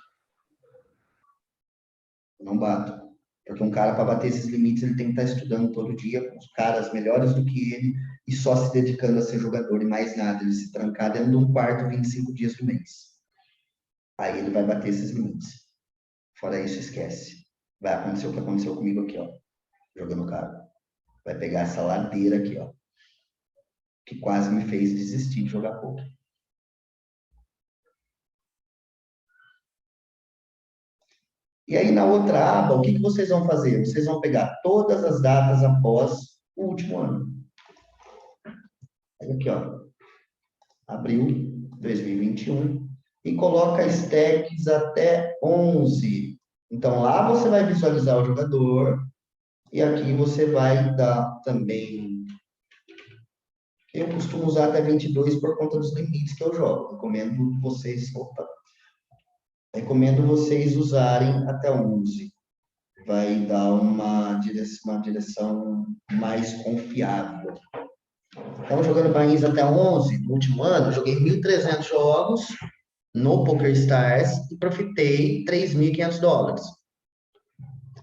Eu não bato. Porque um cara, para bater esses limites, ele tem que estar estudando todo dia com os caras melhores do que ele e só se dedicando a ser jogador e mais nada. Ele se trancar dentro de um quarto 25 dias do mês. Aí ele vai bater esses limites. Fora isso, esquece. Vai acontecer o que aconteceu comigo aqui, ó. Jogando caro. Vai pegar essa ladeira aqui, ó. Que quase me fez desistir de jogar poker. E aí, na outra aba, o que vocês vão fazer? Vocês vão pegar todas as datas após o último ano. Aqui, ó. Abril 2021. E coloca stacks até 11. Então, lá você vai visualizar o jogador. E aqui você vai dar também... Eu costumo usar até 22 por conta dos limites que eu jogo. Recomendo vocês... Opa! Recomendo vocês usarem até 11. Vai dar uma direção mais confiável. Então, jogando Bains até 11, no último ano, eu joguei 1.300 jogos no PokerStars e profitei $3.500.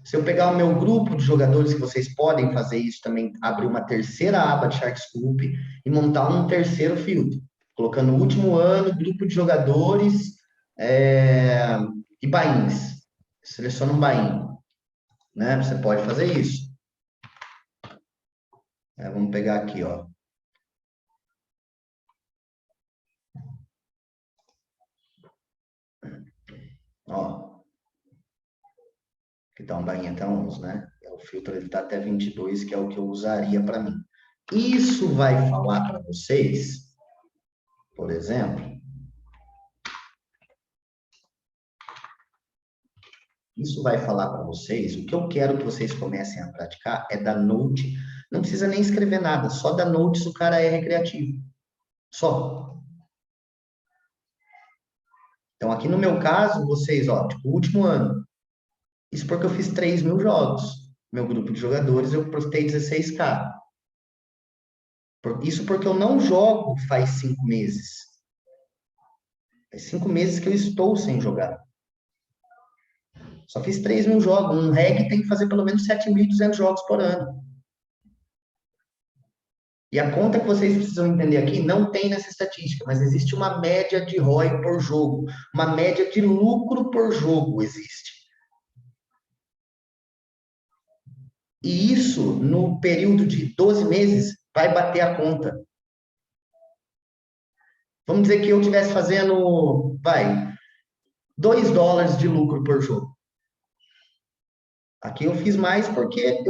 Se eu pegar o meu grupo de jogadores, que vocês podem fazer isso também, abrir uma terceira aba de Sharkscoop e montar um terceiro filtro, colocando o último ano, grupo de jogadores e bains. Seleciona um bain, né? Você pode fazer isso. Vamos pegar aqui, ó. Ó. Aqui tá um bain até 11, né? O filtro ele tá até 22, que é o que eu usaria para mim. Isso vai falar para vocês, por exemplo, isso vai falar para vocês, o que eu quero que vocês comecem a praticar é dar note, não precisa nem escrever nada, só dar note se o cara é recreativo. Só. Então, aqui no meu caso, vocês, ó, tipo, o último ano, isso porque eu fiz 3.000 jogos. Meu grupo de jogadores, eu profitei 16K. Isso porque eu não jogo faz 5 meses. Faz 5 meses que eu estou sem jogar. Só fiz 3.000 jogos. Um reg tem que fazer pelo menos 7.200 jogos por ano. E a conta que vocês precisam entender aqui não tem nessa estatística, mas existe uma média de ROI por jogo. Uma média de lucro por jogo existe. E isso, no período de 12 meses, vai bater a conta. Vamos dizer que eu estivesse fazendo, $2 de lucro por jogo. Aqui eu fiz mais porque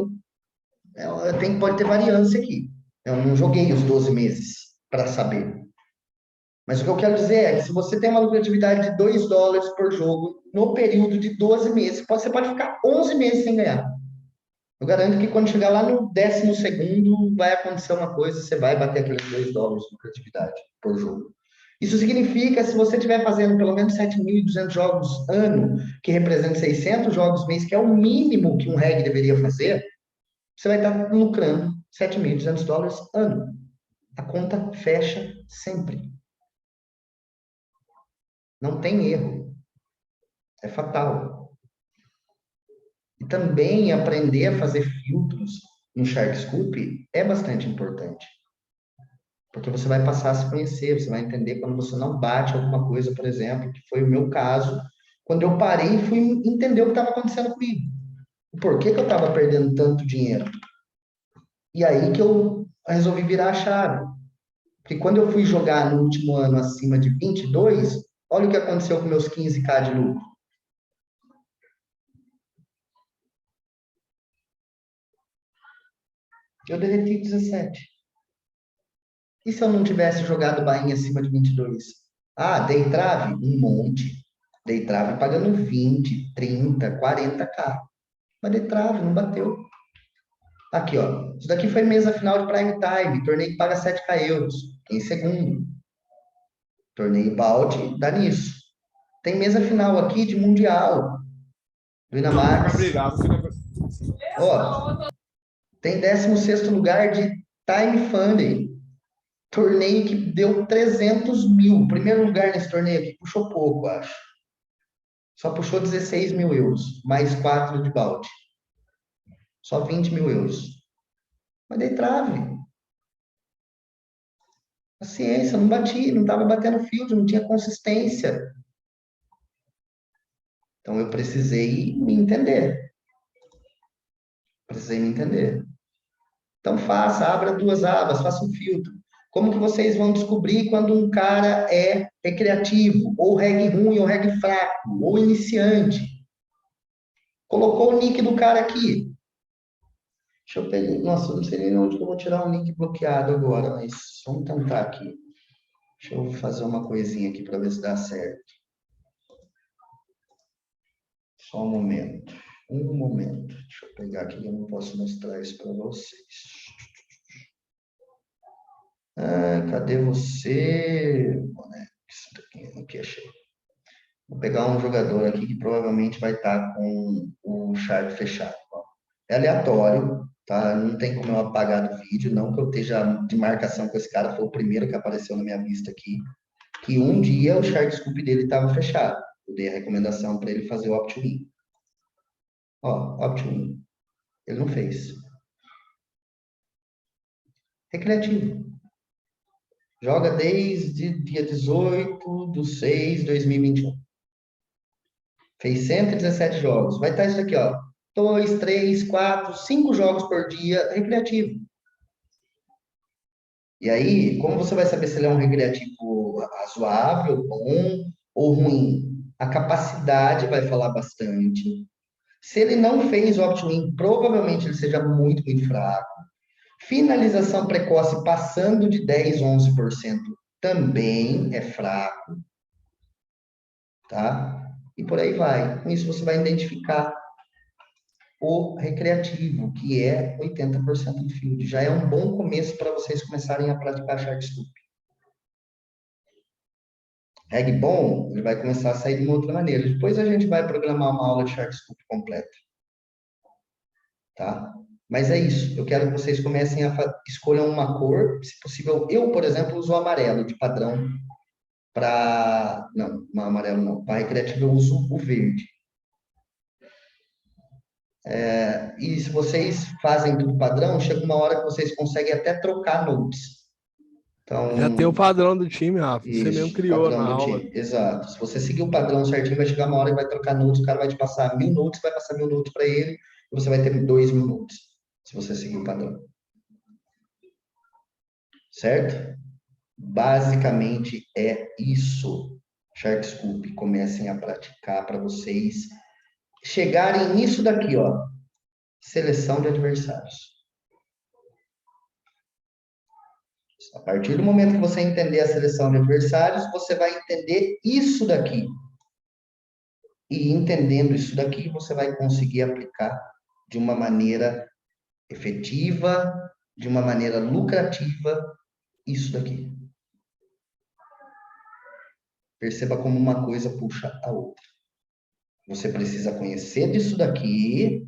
pode ter variância aqui. Eu não joguei os 12 meses para saber. Mas o que eu quero dizer é que se você tem uma lucratividade de $2 por jogo no período de 12 meses, você pode ficar 11 meses sem ganhar. Eu garanto que quando chegar lá no 12º, vai acontecer uma coisa, você vai bater aqueles $2 de lucratividade por jogo. Isso significa, se você estiver fazendo pelo menos 7.200 jogos ano, que representa 600 jogos mês, que é o mínimo que um reg deveria fazer, você vai estar lucrando $7.200 ano. A conta fecha sempre. Não tem erro. É fatal. E também aprender a fazer filtros no Sharkscoop é bastante importante. Porque você vai passar a se conhecer, você vai entender quando você não bate alguma coisa, por exemplo, que foi o meu caso, quando eu parei e fui entender o que estava acontecendo comigo. Por que eu estava perdendo tanto dinheiro? E aí que eu resolvi virar a chave. Porque quando eu fui jogar no último ano acima de 22, olha o que aconteceu com meus 15K de lucro. Eu derreti 17. E se eu não tivesse jogado bainha acima de 22? Dei trave? Um monte. Dei trave pagando 20, 30, 40K. Mas dei trave, não bateu. Aqui, ó. Isso daqui foi mesa final de Prime Time. Torneio que paga 7K euros. Em segundo. Torneio Balde dá nisso. Tem mesa final aqui de Mundial. Do Inamax. Ó, tem 16º lugar de Time Funding. Torneio que deu 300 mil. Primeiro lugar nesse torneio aqui puxou pouco, acho. Só puxou 16 mil euros. Mais 4 de balde. Só 20 mil euros. Mas dei trave. Paciência, não bati, não estava batendo field, não tinha consistência. Então, eu precisei me entender. Então, abra 2 abas, faça um filtro. Como que vocês vão descobrir quando um cara é recreativo, ou reg ruim, ou reg fraco, ou iniciante? Colocou o nick do cara aqui. Deixa eu pegar. Nossa, eu não sei nem onde que eu vou tirar o nick bloqueado agora, mas vamos tentar aqui. Deixa eu fazer uma coisinha aqui para ver se dá certo. Só um momento. Deixa eu pegar aqui, eu não posso mostrar isso para vocês. Cadê você? Aqui, achei. Vou pegar um jogador aqui que provavelmente vai estar com o chart fechado. É aleatório, tá? Não tem como eu apagar do vídeo, não que eu esteja de marcação com esse cara, foi o primeiro que apareceu na minha vista aqui, que um dia o chart scoop dele estava fechado. Eu dei a recomendação para ele fazer o opt-in. Opt-in. Ele não fez. Recreativo. Joga desde dia 18/6/2021. Fez 117 jogos. Vai estar isso aqui, 2, 3, 4, 5 jogos por dia recreativo. E aí, como você vai saber se ele é um recreativo razoável, bom ou ruim? A capacidade vai falar bastante. Se ele não fez o opt-in, provavelmente ele seja muito, muito fraco. Finalização precoce passando de 10, 11% também é fraco. Tá? E por aí vai. Com isso você vai identificar o recreativo, que é 80% do field. Já é um bom começo para vocês começarem a praticar shark scoop. Reg bom, ele vai começar a sair de uma outra maneira. Depois a gente vai programar uma aula de shark scoop completa. Tá? Mas é isso. Eu quero que vocês comecem a escolher uma cor. Se possível, eu, por exemplo, uso o amarelo de padrão para... Não, amarelo não. Para recreativo eu uso o verde. E se vocês fazem tudo padrão, chega uma hora que vocês conseguem até trocar notes. Então, Já tem o padrão do time, Rafa. Você isso, mesmo criou padrão na do aula. time. Exato. Se você seguir o padrão certinho, vai chegar uma hora que vai trocar notes, o cara vai te passar 1000 notes, vai passar 1000 notes para ele, e você vai ter 2000 notes, se você seguir o padrão. Certo? Basicamente é isso. Shark Scoop, comecem a praticar para vocês chegarem nisso daqui, seleção de adversários. A partir do momento que você entender a seleção de adversários, você vai entender isso daqui. E entendendo isso daqui, você vai conseguir aplicar de uma maneira efetiva, de uma maneira lucrativa, isso daqui. Perceba como uma coisa puxa a outra. Você precisa conhecer disso daqui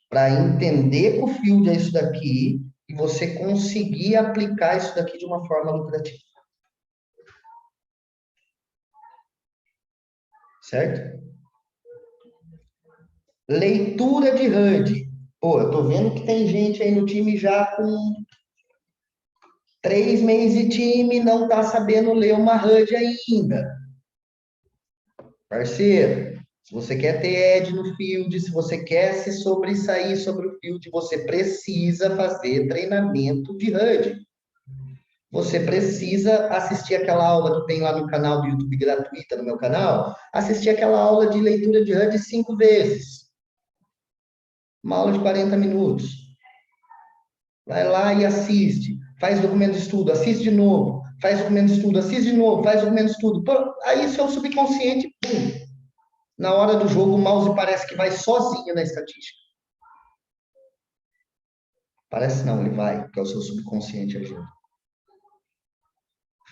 para entender que o field é isso daqui e você conseguir aplicar isso daqui de uma forma lucrativa. Certo? Leitura de HUD. Pô, eu tô vendo que tem gente aí no time já com 3 meses de time, não tá sabendo ler uma HUD ainda. Parceiro, se você quer ter edge no field, se você quer se sobressair sobre o field, você precisa fazer treinamento de HUD. Você precisa assistir aquela aula que tem lá no canal do YouTube gratuita, no meu canal, assistir aquela aula de leitura de HUD 5 vezes. Uma aula de 40 minutos. Vai lá e assiste. Faz documento de estudo, assiste de novo. Faz documento de estudo, assiste de novo. Faz documento de estudo. Pô, aí seu subconsciente, pum. Na hora do jogo, o mouse parece que vai sozinho na estatística. Parece não, ele vai, porque é o seu subconsciente agindo.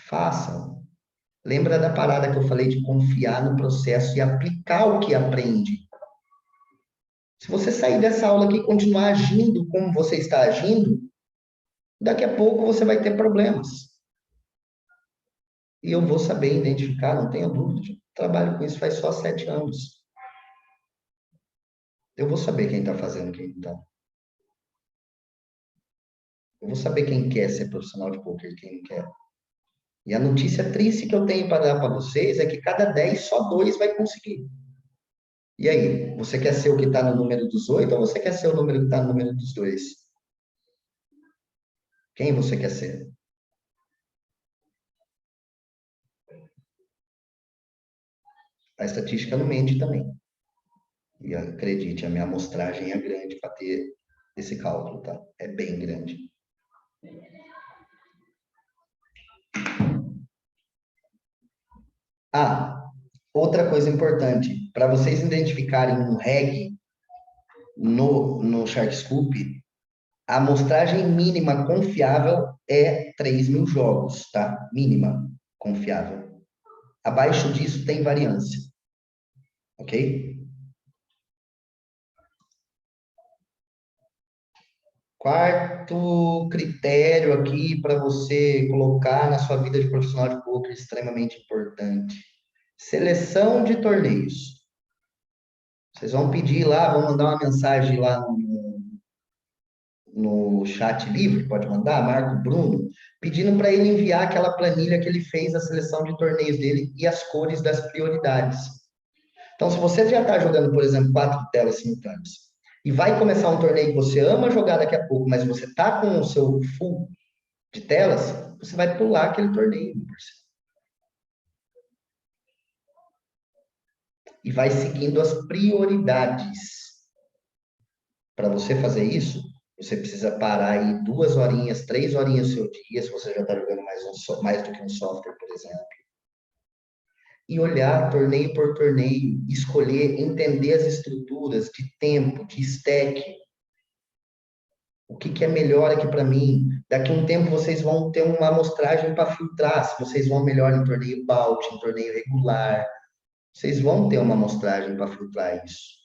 Façam. Lembra da parada que eu falei de confiar no processo e aplicar o que aprende. Se você sair dessa aula aqui e continuar agindo como você está agindo, daqui a pouco você vai ter problemas. E eu vou saber identificar, não tenha dúvida. Trabalho com isso faz só 7 anos. Eu vou saber quem está fazendo, quem não está. Eu vou saber quem quer ser profissional de poker e quem não quer. E a notícia triste que eu tenho para dar para vocês é que cada 10, só 2 vai conseguir. E aí, você quer ser o que está no número dos 8 ou você quer ser o número que está no número dos 2? Quem você quer ser? A estatística não mente também. E acredite, a minha amostragem é grande para ter esse cálculo, tá? É bem grande. Ah, outra coisa importante, para vocês identificarem um reg no SharkScope, a amostragem mínima confiável é 3.000 jogos, tá? Mínima confiável. Abaixo disso tem variância, ok? Quarto critério aqui para você colocar na sua vida de profissional de poker, extremamente importante. Seleção de torneios. Vocês vão pedir lá, vão mandar uma mensagem lá no chat livre, pode mandar, Marco Bruno, pedindo para ele enviar aquela planilha que ele fez a seleção de torneios dele e as cores das prioridades. Então, se você já está jogando, por exemplo, 4 telas simultâneas, e vai começar um torneio que você ama jogar daqui a pouco, mas você está com o seu full de telas, você vai pular aquele torneio, meu parceiro. E vai seguindo as prioridades. Para você fazer isso, você precisa parar aí 2 horinhas, 3 horinhas do seu dia, se você já está jogando mais do que um software, por exemplo. E olhar torneio por torneio, escolher, entender as estruturas de tempo, de stack. O que é melhor aqui para mim? Daqui a um tempo vocês vão ter uma amostragem para filtrar, se vocês vão melhor em torneio bout, em torneio regular. Vocês vão ter uma amostragem para filtrar isso.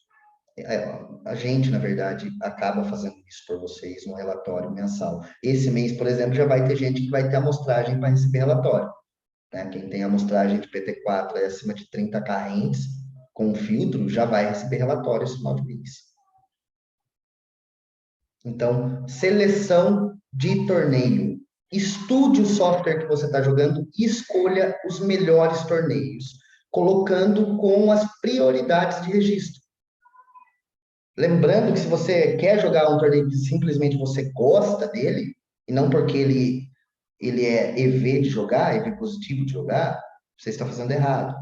A gente, na verdade, acaba fazendo isso por vocês no relatório mensal. Esse mês, por exemplo, já vai ter gente que vai ter amostragem para receber relatório. Né? Quem tem amostragem de PT4 é acima de 30 carrentes, com filtro, já vai receber relatório esse final de mês. Então, seleção de torneio. Estude o software que você está jogando e escolha os melhores torneios, colocando com as prioridades de registro. Lembrando que se você quer jogar um torneio que simplesmente você gosta dele, e não porque ele é EV de jogar, EV positivo de jogar, você está fazendo errado.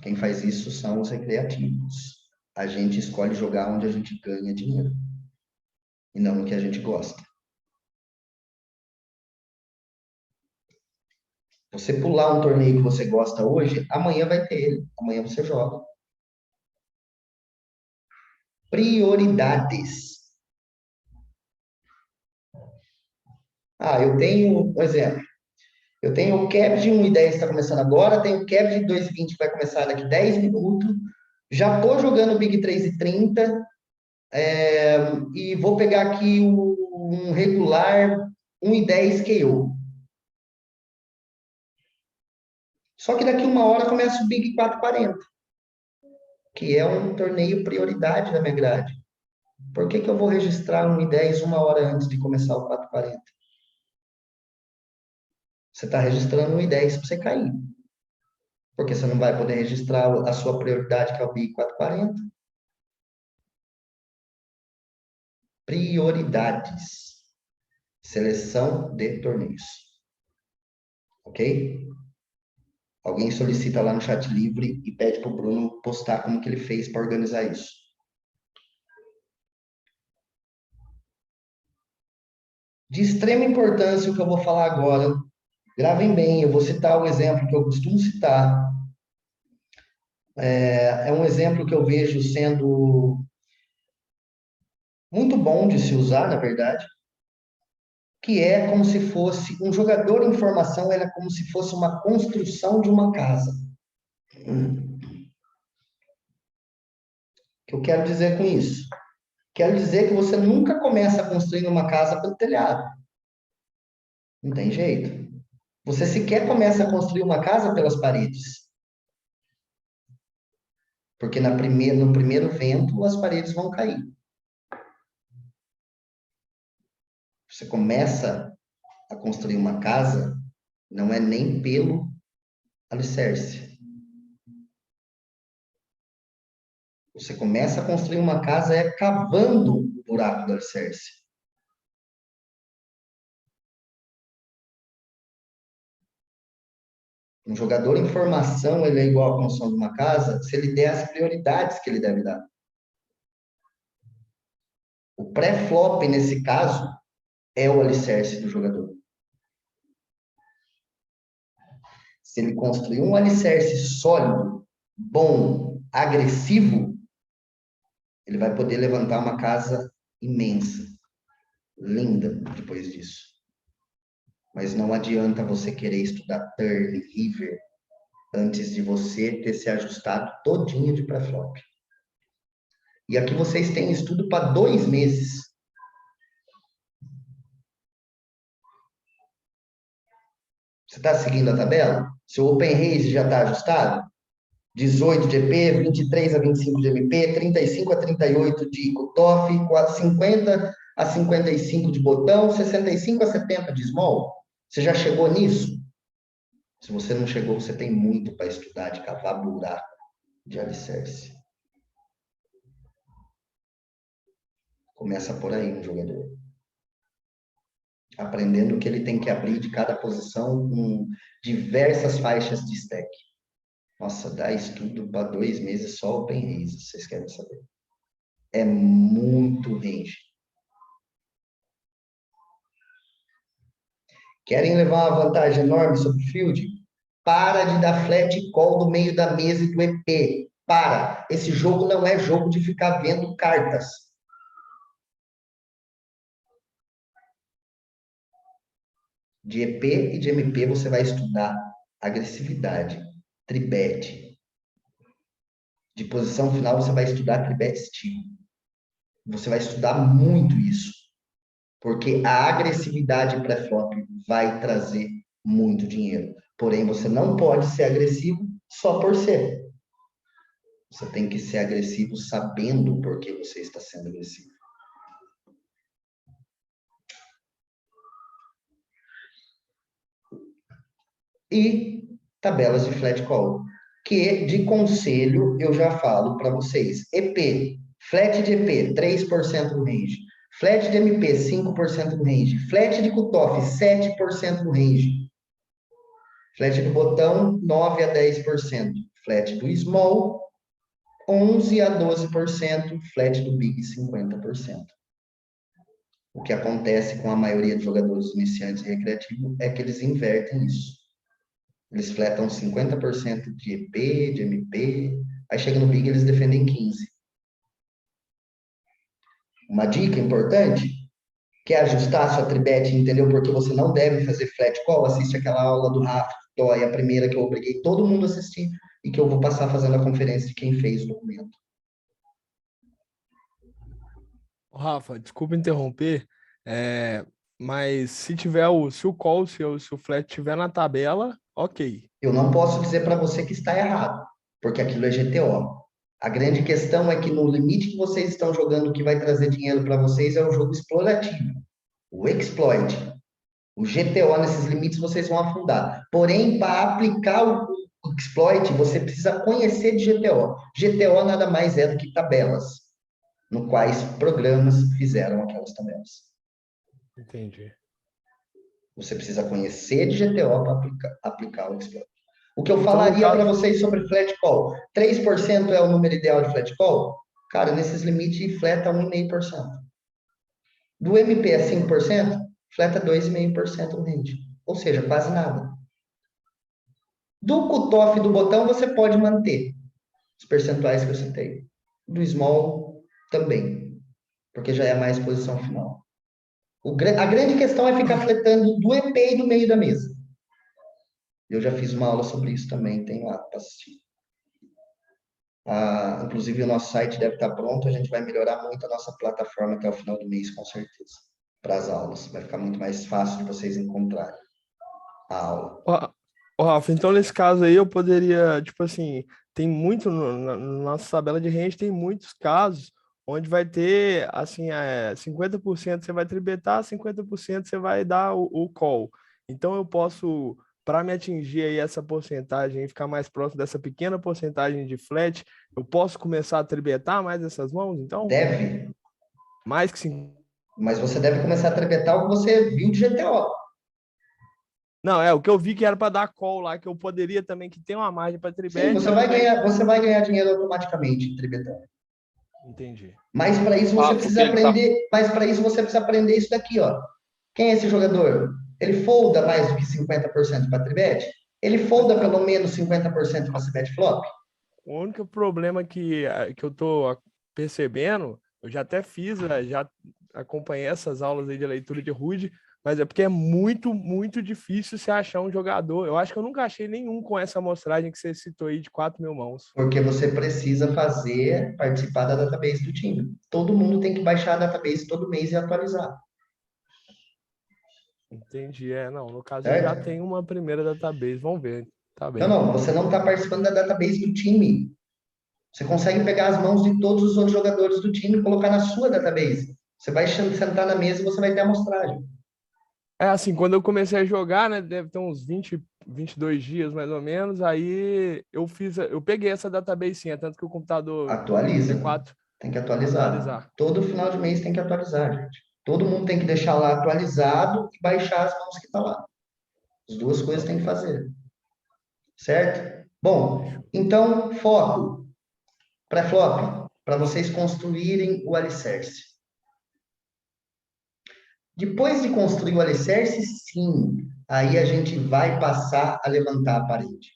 Quem faz isso são os recreativos. A gente escolhe jogar onde a gente ganha dinheiro, e não no que a gente gosta. Você pular um torneio que você gosta hoje, amanhã vai ter ele. Amanhã você joga. Prioridades. Eu tenho, por exemplo, eu tenho o cap de 1,10 que está começando agora, tenho o cap de 2,20 que vai começar daqui 10 minutos, já estou jogando o Big 3,30 e vou pegar aqui um regular 1,10 KO. Só que daqui 1 hora começa o Big 4,40, que é um torneio prioridade da minha grade. Por que eu vou registrar 1,10 1 hora antes de começar o 4,40? Você está registrando 1,10 para você cair. Porque você não vai poder registrar a sua prioridade, que é o BI 440. Prioridades. Seleção de torneios. Ok? Alguém solicita lá no chat livre e pede para o Bruno postar como que ele fez para organizar isso. De extrema importância o que eu vou falar agora. Gravem bem, eu vou citar o exemplo que eu costumo citar. É um exemplo que eu vejo sendo muito bom de se usar, na verdade, que é como se fosse um jogador em formação, era como se fosse uma construção de uma casa. O que eu quero dizer com isso? Quero dizer que você nunca começa construindo uma casa pelo telhado. Não tem jeito. Você sequer começa a construir uma casa pelas paredes. Porque no primeiro vento, as paredes vão cair. Você começa a construir uma casa, não é nem pelo alicerce. Você começa a construir uma casa cavando o buraco do alicerce. Um jogador em formação, ele é igual à construção de uma casa, se ele der as prioridades que ele deve dar. O pré-flop, nesse caso, é o alicerce do jogador. Se ele construir um alicerce sólido, bom, agressivo, ele vai poder levantar uma casa imensa, linda, depois disso. Mas não adianta você querer estudar turn, river, antes de você ter se ajustado todinho de pré-flop. E aqui vocês têm estudo para 2 meses. Você está seguindo a tabela? Seu open raise já está ajustado? 18 de EP, 23 a 25 de MP, 35 a 38 de cutoff, 50 a 55 de botão, 65 a 70 de small. Você já chegou nisso? Se você não chegou, você tem muito para estudar de cavar buraco de alicerce. Começa por aí um jogador. Aprendendo o que ele tem que abrir de cada posição com diversas faixas de stack. Nossa, dá estudo para 2 meses só open raise, se vocês querem saber. É muito range. Querem levar uma vantagem enorme sobre o field? Para de dar flat call do meio da mesa e do EP. Para. Esse jogo não é jogo de ficar vendo cartas. De EP e de MP você vai estudar agressividade, tribet. De posição final você vai estudar tribet steel. Você vai estudar muito isso. Porque a agressividade pré-flop vai trazer muito dinheiro. Porém, você não pode ser agressivo só por ser. Você tem que ser agressivo sabendo por que você está sendo agressivo. E tabelas de flat call, que de conselho eu já falo para vocês. EP, flat de EP, 3% no range. Flat de MP, 5% no range. Flat de cutoff, 7% no range. Flat do botão, 9 a 10%. Flat do small, 11 a 12%. Flat do big, 50%. O que acontece com a maioria dos jogadores iniciantes e recreativos é que eles invertem isso. Eles fletam 50% de EP, de MP, aí chega no big eles defendem 15%. Uma dica importante, quer ajustar a sua tribet e entender por que você não deve fazer flat call? Assiste aquela aula do Rafa Toy, a primeira que eu obriguei todo mundo a assistir e que eu vou passar fazendo a conferência de quem fez o documento. Rafa, desculpa interromper, mas se o call, se o flat estiver na tabela, ok. Eu não posso dizer para você que está errado, porque aquilo é GTO. A grande questão é que no limite que vocês estão jogando, o que vai trazer dinheiro para vocês é o jogo explorativo, o exploit. O GTO, nesses limites, vocês vão afundar. Porém, para aplicar o exploit, você precisa conhecer de GTO. GTO nada mais é do que tabelas, no quais programas fizeram aquelas tabelas. Entendi. Você precisa conhecer de GTO para aplicar o exploit. O que eu Então, falaria no para caso- vocês sobre flat call, 3% é o número ideal de flat call? Cara, nesses limites, fleta 1,5%. Do MP é 5%, fleta 2,5% no range. Ou seja, quase nada. Do cutoff do botão, você pode manter os percentuais que eu citei. Do small, também, porque já é mais posição final. A grande questão é ficar fletando do EP e do meio da mesa. Eu já fiz uma aula sobre isso também, tem lá para assistir. Inclusive, o nosso site deve estar pronto, a gente vai melhorar muito a nossa plataforma até o final do mês, com certeza, para as aulas. Vai ficar muito mais fácil de vocês encontrarem a aula. Ó, Rafa, então nesse caso aí eu poderia, tipo assim, tem muito, na nossa tabela de range tem muitos casos onde vai ter, assim, 50% você vai tribetar, 50% você vai dar o call. Então eu posso para me atingir aí essa porcentagem e ficar mais próximo dessa pequena porcentagem de flat, eu posso começar a tribetar mais essas mãos, então? Deve, Mais que 5. mas você deve começar a tribetar o que você viu de GTO. Não, o que eu vi que era para dar call lá, que eu poderia também, que tem uma margem para Sim, tribet. você vai ganhar dinheiro automaticamente tribetando. Entendi. Mas para isso você precisa aprender, isso daqui, ó. Quem é esse jogador? Ele folda mais do que 50% para tribet? Ele folda pelo menos 50% para cbet flop? O único problema que eu tô percebendo, eu já até fiz, já acompanhei essas aulas aí de leitura de HUD, mas é porque é muito, muito difícil você achar um jogador. Eu acho que eu nunca achei nenhum com essa amostragem que você citou aí de 4.000 mãos. Porque você precisa participar da database do time. Todo mundo tem que baixar a database todo mês e atualizar. Entendi, não, no caso Certo? eu já tenho uma primeira database, vamos ver, tá bem. Não, você não está participando da database do time. Você consegue pegar as mãos de todos os outros jogadores do time e colocar na sua database. Você vai sentar na mesa e você vai ter a amostragem. Assim, quando eu comecei a jogar, né, deve ter uns 22 dias mais ou menos, aí eu peguei essa database sim, tanto que o computador atualiza. T4 tem que atualizar. Todo final de mês tem que atualizar, gente. Todo mundo tem que deixar lá atualizado e baixar as mãos que estão lá. As duas coisas tem que fazer. Certo? Bom, então, foco. Pré-flop, para vocês construírem o alicerce. Depois de construir o alicerce, sim, aí a gente vai passar a levantar a parede.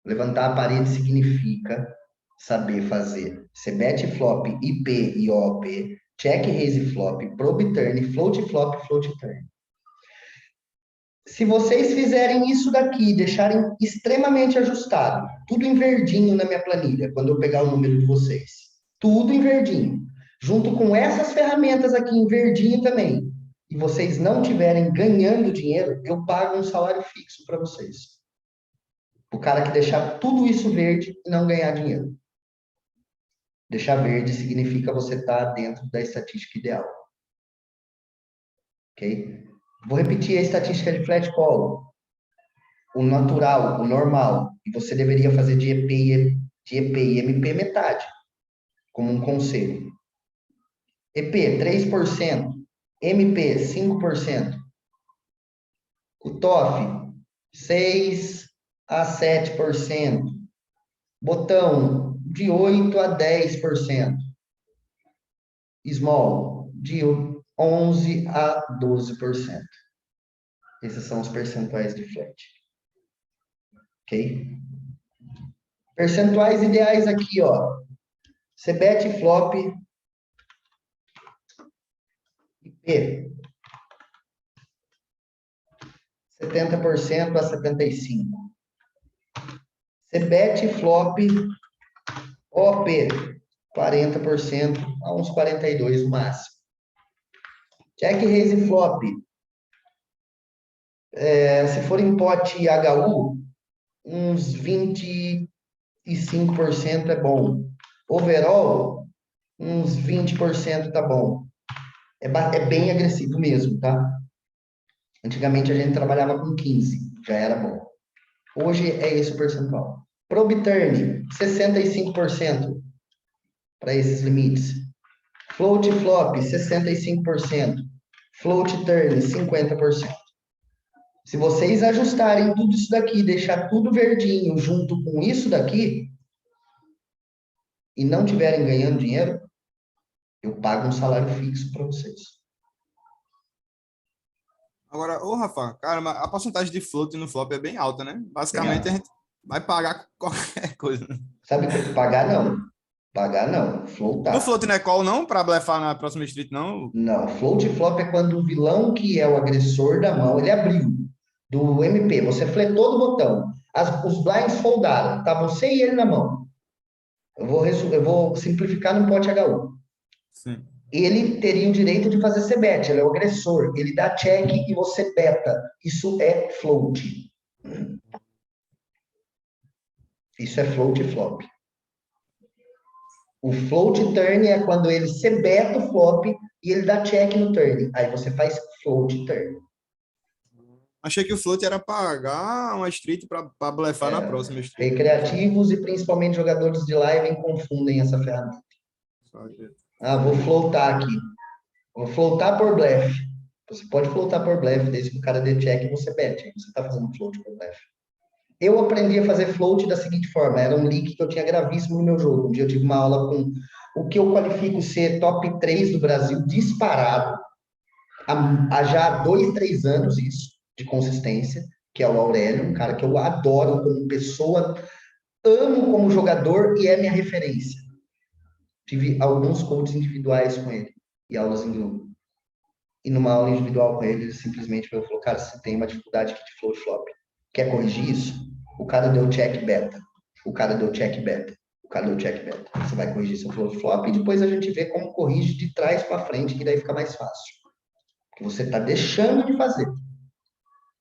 Levantar a parede significa saber fazer cbet flop, IP e OP, check raise flop, probe turn, float flop, float turn. Se vocês fizerem isso daqui, deixarem extremamente ajustado, tudo em verdinho na minha planilha, quando eu pegar o número de vocês, tudo em verdinho, junto com essas ferramentas aqui em verdinho também, e vocês não estiverem ganhando dinheiro, eu pago um salário fixo para vocês. O cara que deixar tudo isso verde e não ganhar dinheiro. Deixar verde significa você estar dentro da estatística ideal. Ok? Vou repetir a estatística de flat call. O natural, o normal. E você deveria fazer de EP e MP metade, como um conselho. EP, 3%. MP, 5%. O TOF, 6 a 7%. Botão, de 8 a 10%. Small, de 11 a 12%. Esses são os percentuais de flat. Ok? Percentuais ideais aqui, ó. cbet flop, IP. 70% a 75%. cbet flop, OP. 40% a uns 42% no máximo. Check raise flop. Se for em pote HU, uns 25% é bom. Overall, uns 20% tá bom. É bem agressivo mesmo, tá? Antigamente a gente trabalhava com 15%, já era bom. Hoje é esse o percentual. Probe turn, 65% para esses limites. Float flop, 65%. Float turn, 50%. Se vocês ajustarem tudo isso daqui, deixar tudo verdinho junto com isso daqui, e não tiverem ganhando dinheiro, eu pago um salário fixo para vocês. Agora, ô Rafa, caramba, a porcentagem de float no flop é bem alta, né? Basicamente, a gente vai pagar qualquer coisa. Sabe o que? Pagar não. Pagar não. Floatar. No float não é call não, para blefar na próxima street não? Não. Float flop é quando o vilão que é o agressor da mão, ele abriu do MP. Você fletou do botão. Os blinds foldaram. Tá você e ele na mão. Eu vou simplificar no pote HU. Sim. Ele teria o direito de fazer cbet, ele é o agressor, ele dá check e você beta. Isso é float. Isso é float flop. O float turn é quando ele cbeta o flop e ele dá check no turn. Aí você faz float turn. Achei que o float era pagar uma street para blefar na próxima street. Recreativos e principalmente jogadores de live confundem essa ferramenta. Vou floatar aqui. Vou floatar por blefe. Você pode floatar por blefe, desde que o cara dê check e você bet. Você está fazendo float por blefe. Eu aprendi a fazer float da seguinte forma. Era um leak que eu tinha gravíssimo no meu jogo. Um dia eu tive uma aula com o que eu qualifico ser top 3 do Brasil, disparado. Há já 2, 3 anos isso, de consistência, que é o Aurélio, um cara que eu adoro como pessoa, amo como jogador e é minha referência. Tive alguns coaches individuais com ele e aulas em grupo. E numa aula individual com ele simplesmente falou, cara, você tem uma dificuldade aqui de float flop. Quer corrigir isso? O cara deu check beta. O cara deu check beta. O cara deu check beta. Você vai corrigir seu float flop e depois a gente vê como corrige de trás para frente, que daí fica mais fácil. Porque você está deixando de fazer.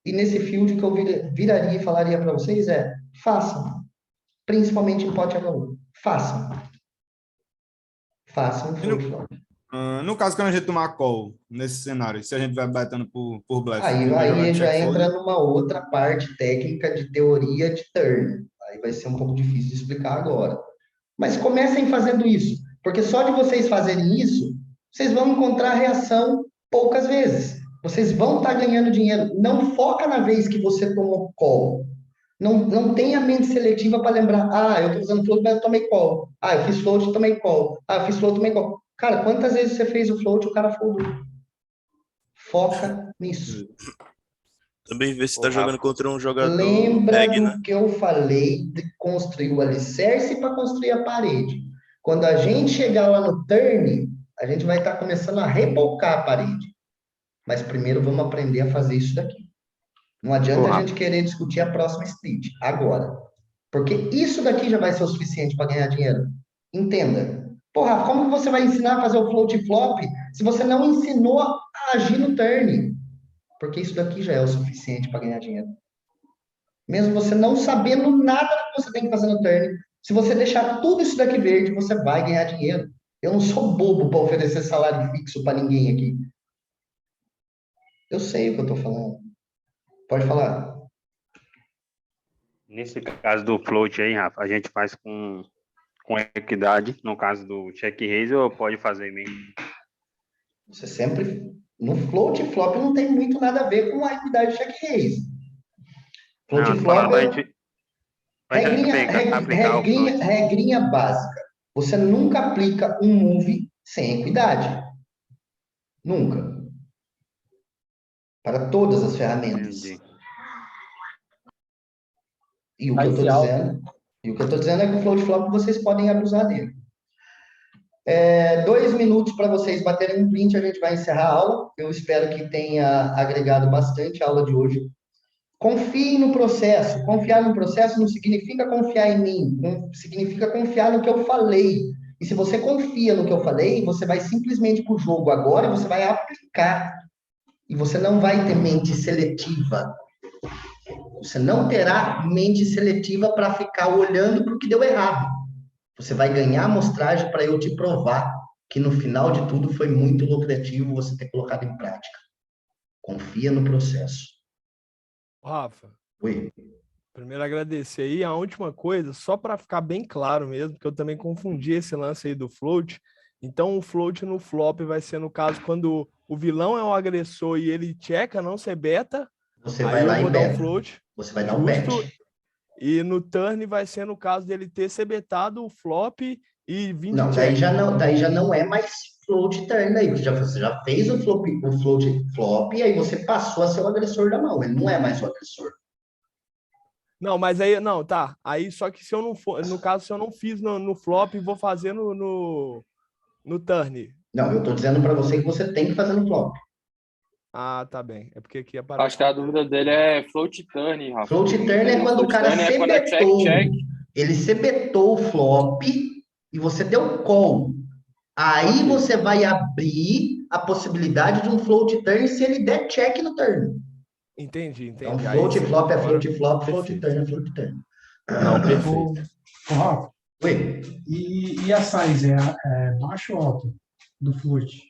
E nesse field que eu viraria e falaria para vocês façam. Principalmente em pote HU. Façam. Façam float flop. No caso, quando a gente tomar call, nesse cenário, se a gente vai batendo por blefe. Aí já entra numa outra parte técnica de teoria de turn. Aí vai ser um pouco difícil de explicar agora. Mas comecem fazendo isso. Porque só de vocês fazerem isso, vocês vão encontrar reação poucas vezes. Vocês vão estar ganhando dinheiro. Não foca na vez que você tomou call. Não tenha mente seletiva para lembrar. Eu estou usando float, mas eu tomei call. Eu fiz float, tomei call. Eu fiz float, tomei call. Cara, quantas vezes você fez o float e o cara foldou? Foca nisso. Também vê se está jogando contra um jogador. Lembra do que eu falei de construir o alicerce para construir a parede. Quando a gente chegar lá no turn, a gente vai estar começando a rebocar a parede. Mas primeiro vamos aprender a fazer isso daqui. Não adianta a gente querer discutir a próxima street agora. Porque isso daqui já vai ser o suficiente para ganhar dinheiro. Entenda. Porra, como que você vai ensinar a fazer o float flop se você não ensinou a agir no turn? Porque isso daqui já é o suficiente para ganhar dinheiro. Mesmo você não sabendo nada do que você tem que fazer no turn, se você deixar tudo isso daqui verde, você vai ganhar dinheiro. Eu não sou bobo para oferecer salário fixo para ninguém aqui. Eu sei o que eu estou falando. Pode falar. Nesse caso do float aí, Rafa, a gente faz com equidade, no caso do check raise, ou pode fazer mesmo? Você sempre... No float flop não tem muito nada a ver com a equidade de check raise. Float flop regrinha básica. Você nunca aplica um move sem equidade. Nunca. Para todas as ferramentas. Entendi. E o que eu estou dizendo é que o float flop vocês podem abusar dele. 2 minutos para vocês baterem um print, a gente vai encerrar a aula. Eu espero que tenha agregado bastante a aula de hoje. Confie no processo. Confiar no processo não significa confiar em mim, significa confiar no que eu falei. E se você confia no que eu falei, você vai simplesmente para o jogo agora e você vai aplicar. E você não vai ter mente seletiva. Você não terá mente seletiva para ficar olhando para o que deu errado. Você vai ganhar amostragem para eu te provar que no final de tudo foi muito lucrativo você ter colocado em prática. Confia no processo. Rafa. Oi. Primeiro agradecer aí. A última coisa, só para ficar bem claro mesmo, porque eu também confundi esse lance aí do float. Então, o float no flop vai ser, no caso, quando o vilão é o agressor e ele checa, não ser beta. Você vai lá e dar um float. Você vai dar um bet. E no turn vai ser no caso dele ter sebetado o flop e 20 não, daí já não é mais float turn aí. Você já fez o float flop e aí você passou a ser o agressor da mão. Ele não é mais o agressor. Não, mas aí, não, tá. Aí só que se eu não for, no caso, se eu não fiz no flop, vou fazer no turn. Não, eu tô dizendo para você que você tem que fazer no flop. Ah, tá bem. É porque aqui aparece... Acho que a dúvida dele é float turn, Rafa. Float turn é quando o cara sebetou. Ele sebetou o flop e você deu call. Aí você vai abrir a possibilidade de um float turn se ele der check no turn. Entendi. Então, float flop é float flop, float turn é float turn. Não, perfeito. Rafa, oi. E a size é baixo ou alto do float?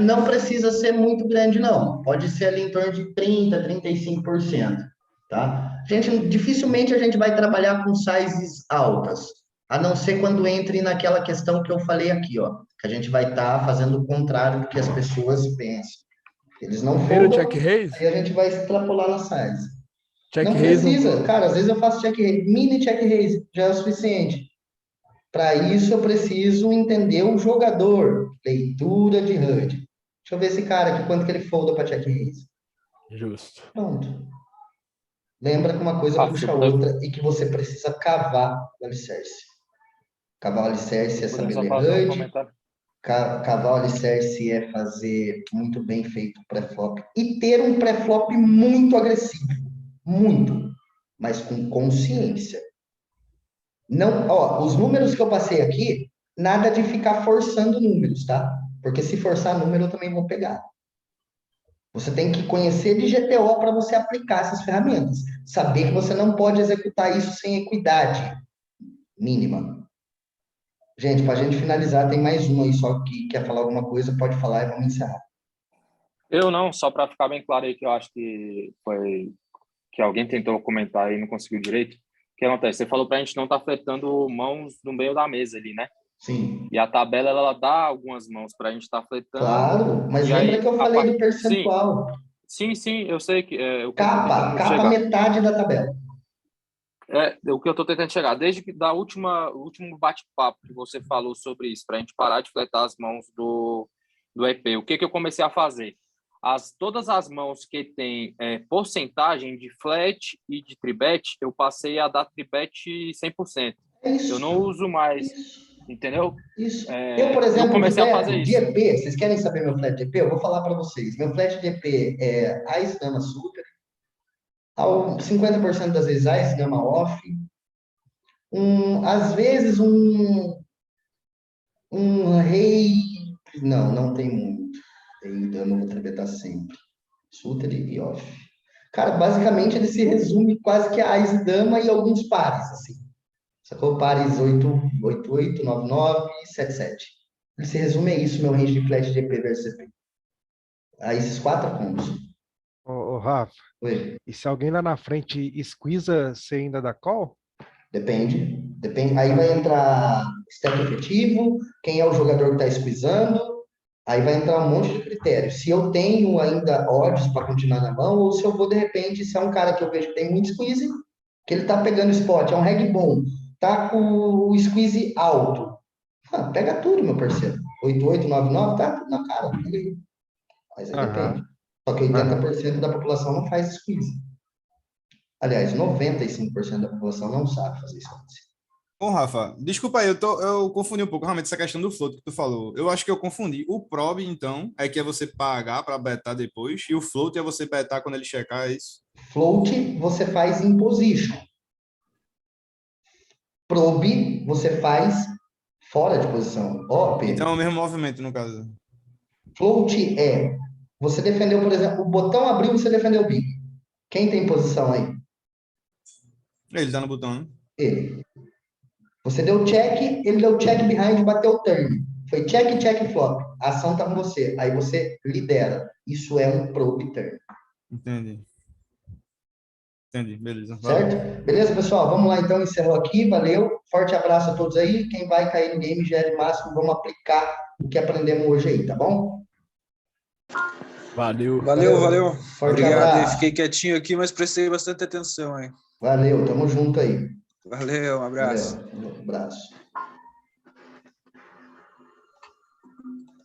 Não precisa ser muito grande, não. Pode ser ali em torno de 30%, 35%, tá? Dificilmente a gente vai trabalhar com sizes altas, a não ser quando entre naquela questão que eu falei aqui, ó, que a gente vai estar fazendo o contrário do que as pessoas pensam. Eles não Primeiro foldam, check raise? aí a gente vai extrapolar na size. Check Não raise precisa, cara, às vezes eu faço check raise, mini check raise, já é o suficiente. Para isso eu preciso entender o jogador, leitura de HUD. Deixa eu ver esse cara aqui, quanto que ele folda para check raise. Justo. Pronto. Lembra que uma coisa puxa a outra e que você precisa cavar o alicerce. Cavar o alicerce é saber ler HUD, cavar o alicerce é fazer muito bem feito o pré-flop e ter um pré-flop muito agressivo. Muito. Mas com consciência. Não, ó, os números que eu passei aqui, nada de ficar forçando números, tá? Porque se forçar número, eu também vou pegar. Você tem que conhecer de GTO para você aplicar essas ferramentas. Saber que você não pode executar isso sem equidade mínima. Gente, para a gente finalizar, tem mais um aí só que quer falar alguma coisa, pode falar e vamos encerrar. Eu não, só para ficar bem claro aí, que eu acho que foi que alguém tentou comentar e não conseguiu direito. O que acontece? Você falou para a gente não estar fletando mãos no meio da mesa ali, né? Sim. E a tabela, ela dá algumas mãos para a gente estar fletando. Claro, mas lembra que eu falei do percentual. Sim, eu sei que... Capa metade da tabela. O que eu estou tentando chegar. Desde que o último bate-papo que você falou sobre isso, para a gente parar de fletar as mãos do EP, o que eu comecei a fazer? Todas as mãos que tem porcentagem de flat e de tribet, eu passei a dar tribet 100%. Eu não uso mais, entendeu? Isso. Eu, por exemplo, comecei a fazer de isso. EP, vocês querem saber meu flat de EP? Eu vou falar para vocês. Meu flat de EP é Ice Dama Super, 50% das vezes Ice Dama Off, às vezes um rei... Não tem muito. Rei Dama eu vou trebetar sempre. Suited e Off. Cara, basicamente ele se resume quase que a Ice Dama e alguns pares, assim. Sacou? Pares 8-8, 9-9 e 7-7. Ele se resume a isso, meu range de flash de EP versus EP. A esses 4 combos. Ô, Rafa, Oi. E se alguém lá na frente squeeza, você ainda dá call? Depende. Aí vai entrar step efetivo, quem é o jogador que está squeezando, aí vai entrar um monte de critérios. Se eu tenho ainda odds para continuar na mão, ou se eu vou, de repente, se é um cara que eu vejo que tem muito squeeze, que ele tá pegando spot, é um reg bom, tá com o squeeze alto. Pega tudo, meu parceiro. 8-8, 9-9, tá tudo na cara. Mas aí depende. Só que 80% da população não faz squeeze. Aliás, 95% da população não sabe fazer isso. Bom, Rafa, desculpa aí, eu confundi um pouco realmente essa questão do float que tu falou. Eu acho que eu confundi. O prob, então, é que é você pagar para betar depois, e o float é você betar quando ele checar, é isso? Float você faz em position. Probe você faz fora de posição. Então é o mesmo movimento, no caso. Float é... Você defendeu, por exemplo, o botão abriu, você defendeu o big. Quem tem posição aí? Ele tá no botão, né? Ele. Você deu check, ele deu check behind, bateu o turn. Foi check, check, flop. A ação tá com você. Aí você lidera. Isso é um probe turn. Entendi, beleza. Certo? Beleza, pessoal? Vamos lá, então. Encerrou aqui. Valeu. Forte abraço a todos aí. Quem vai cair no game gere máximo. Vamos aplicar o que aprendemos hoje aí, tá bom? Valeu. Forte Obrigado. abraço. Fiquei quietinho aqui, mas prestei bastante atenção, hein? Valeu. Tamo junto aí. Valeu, um abraço. Valeu. Um abraço.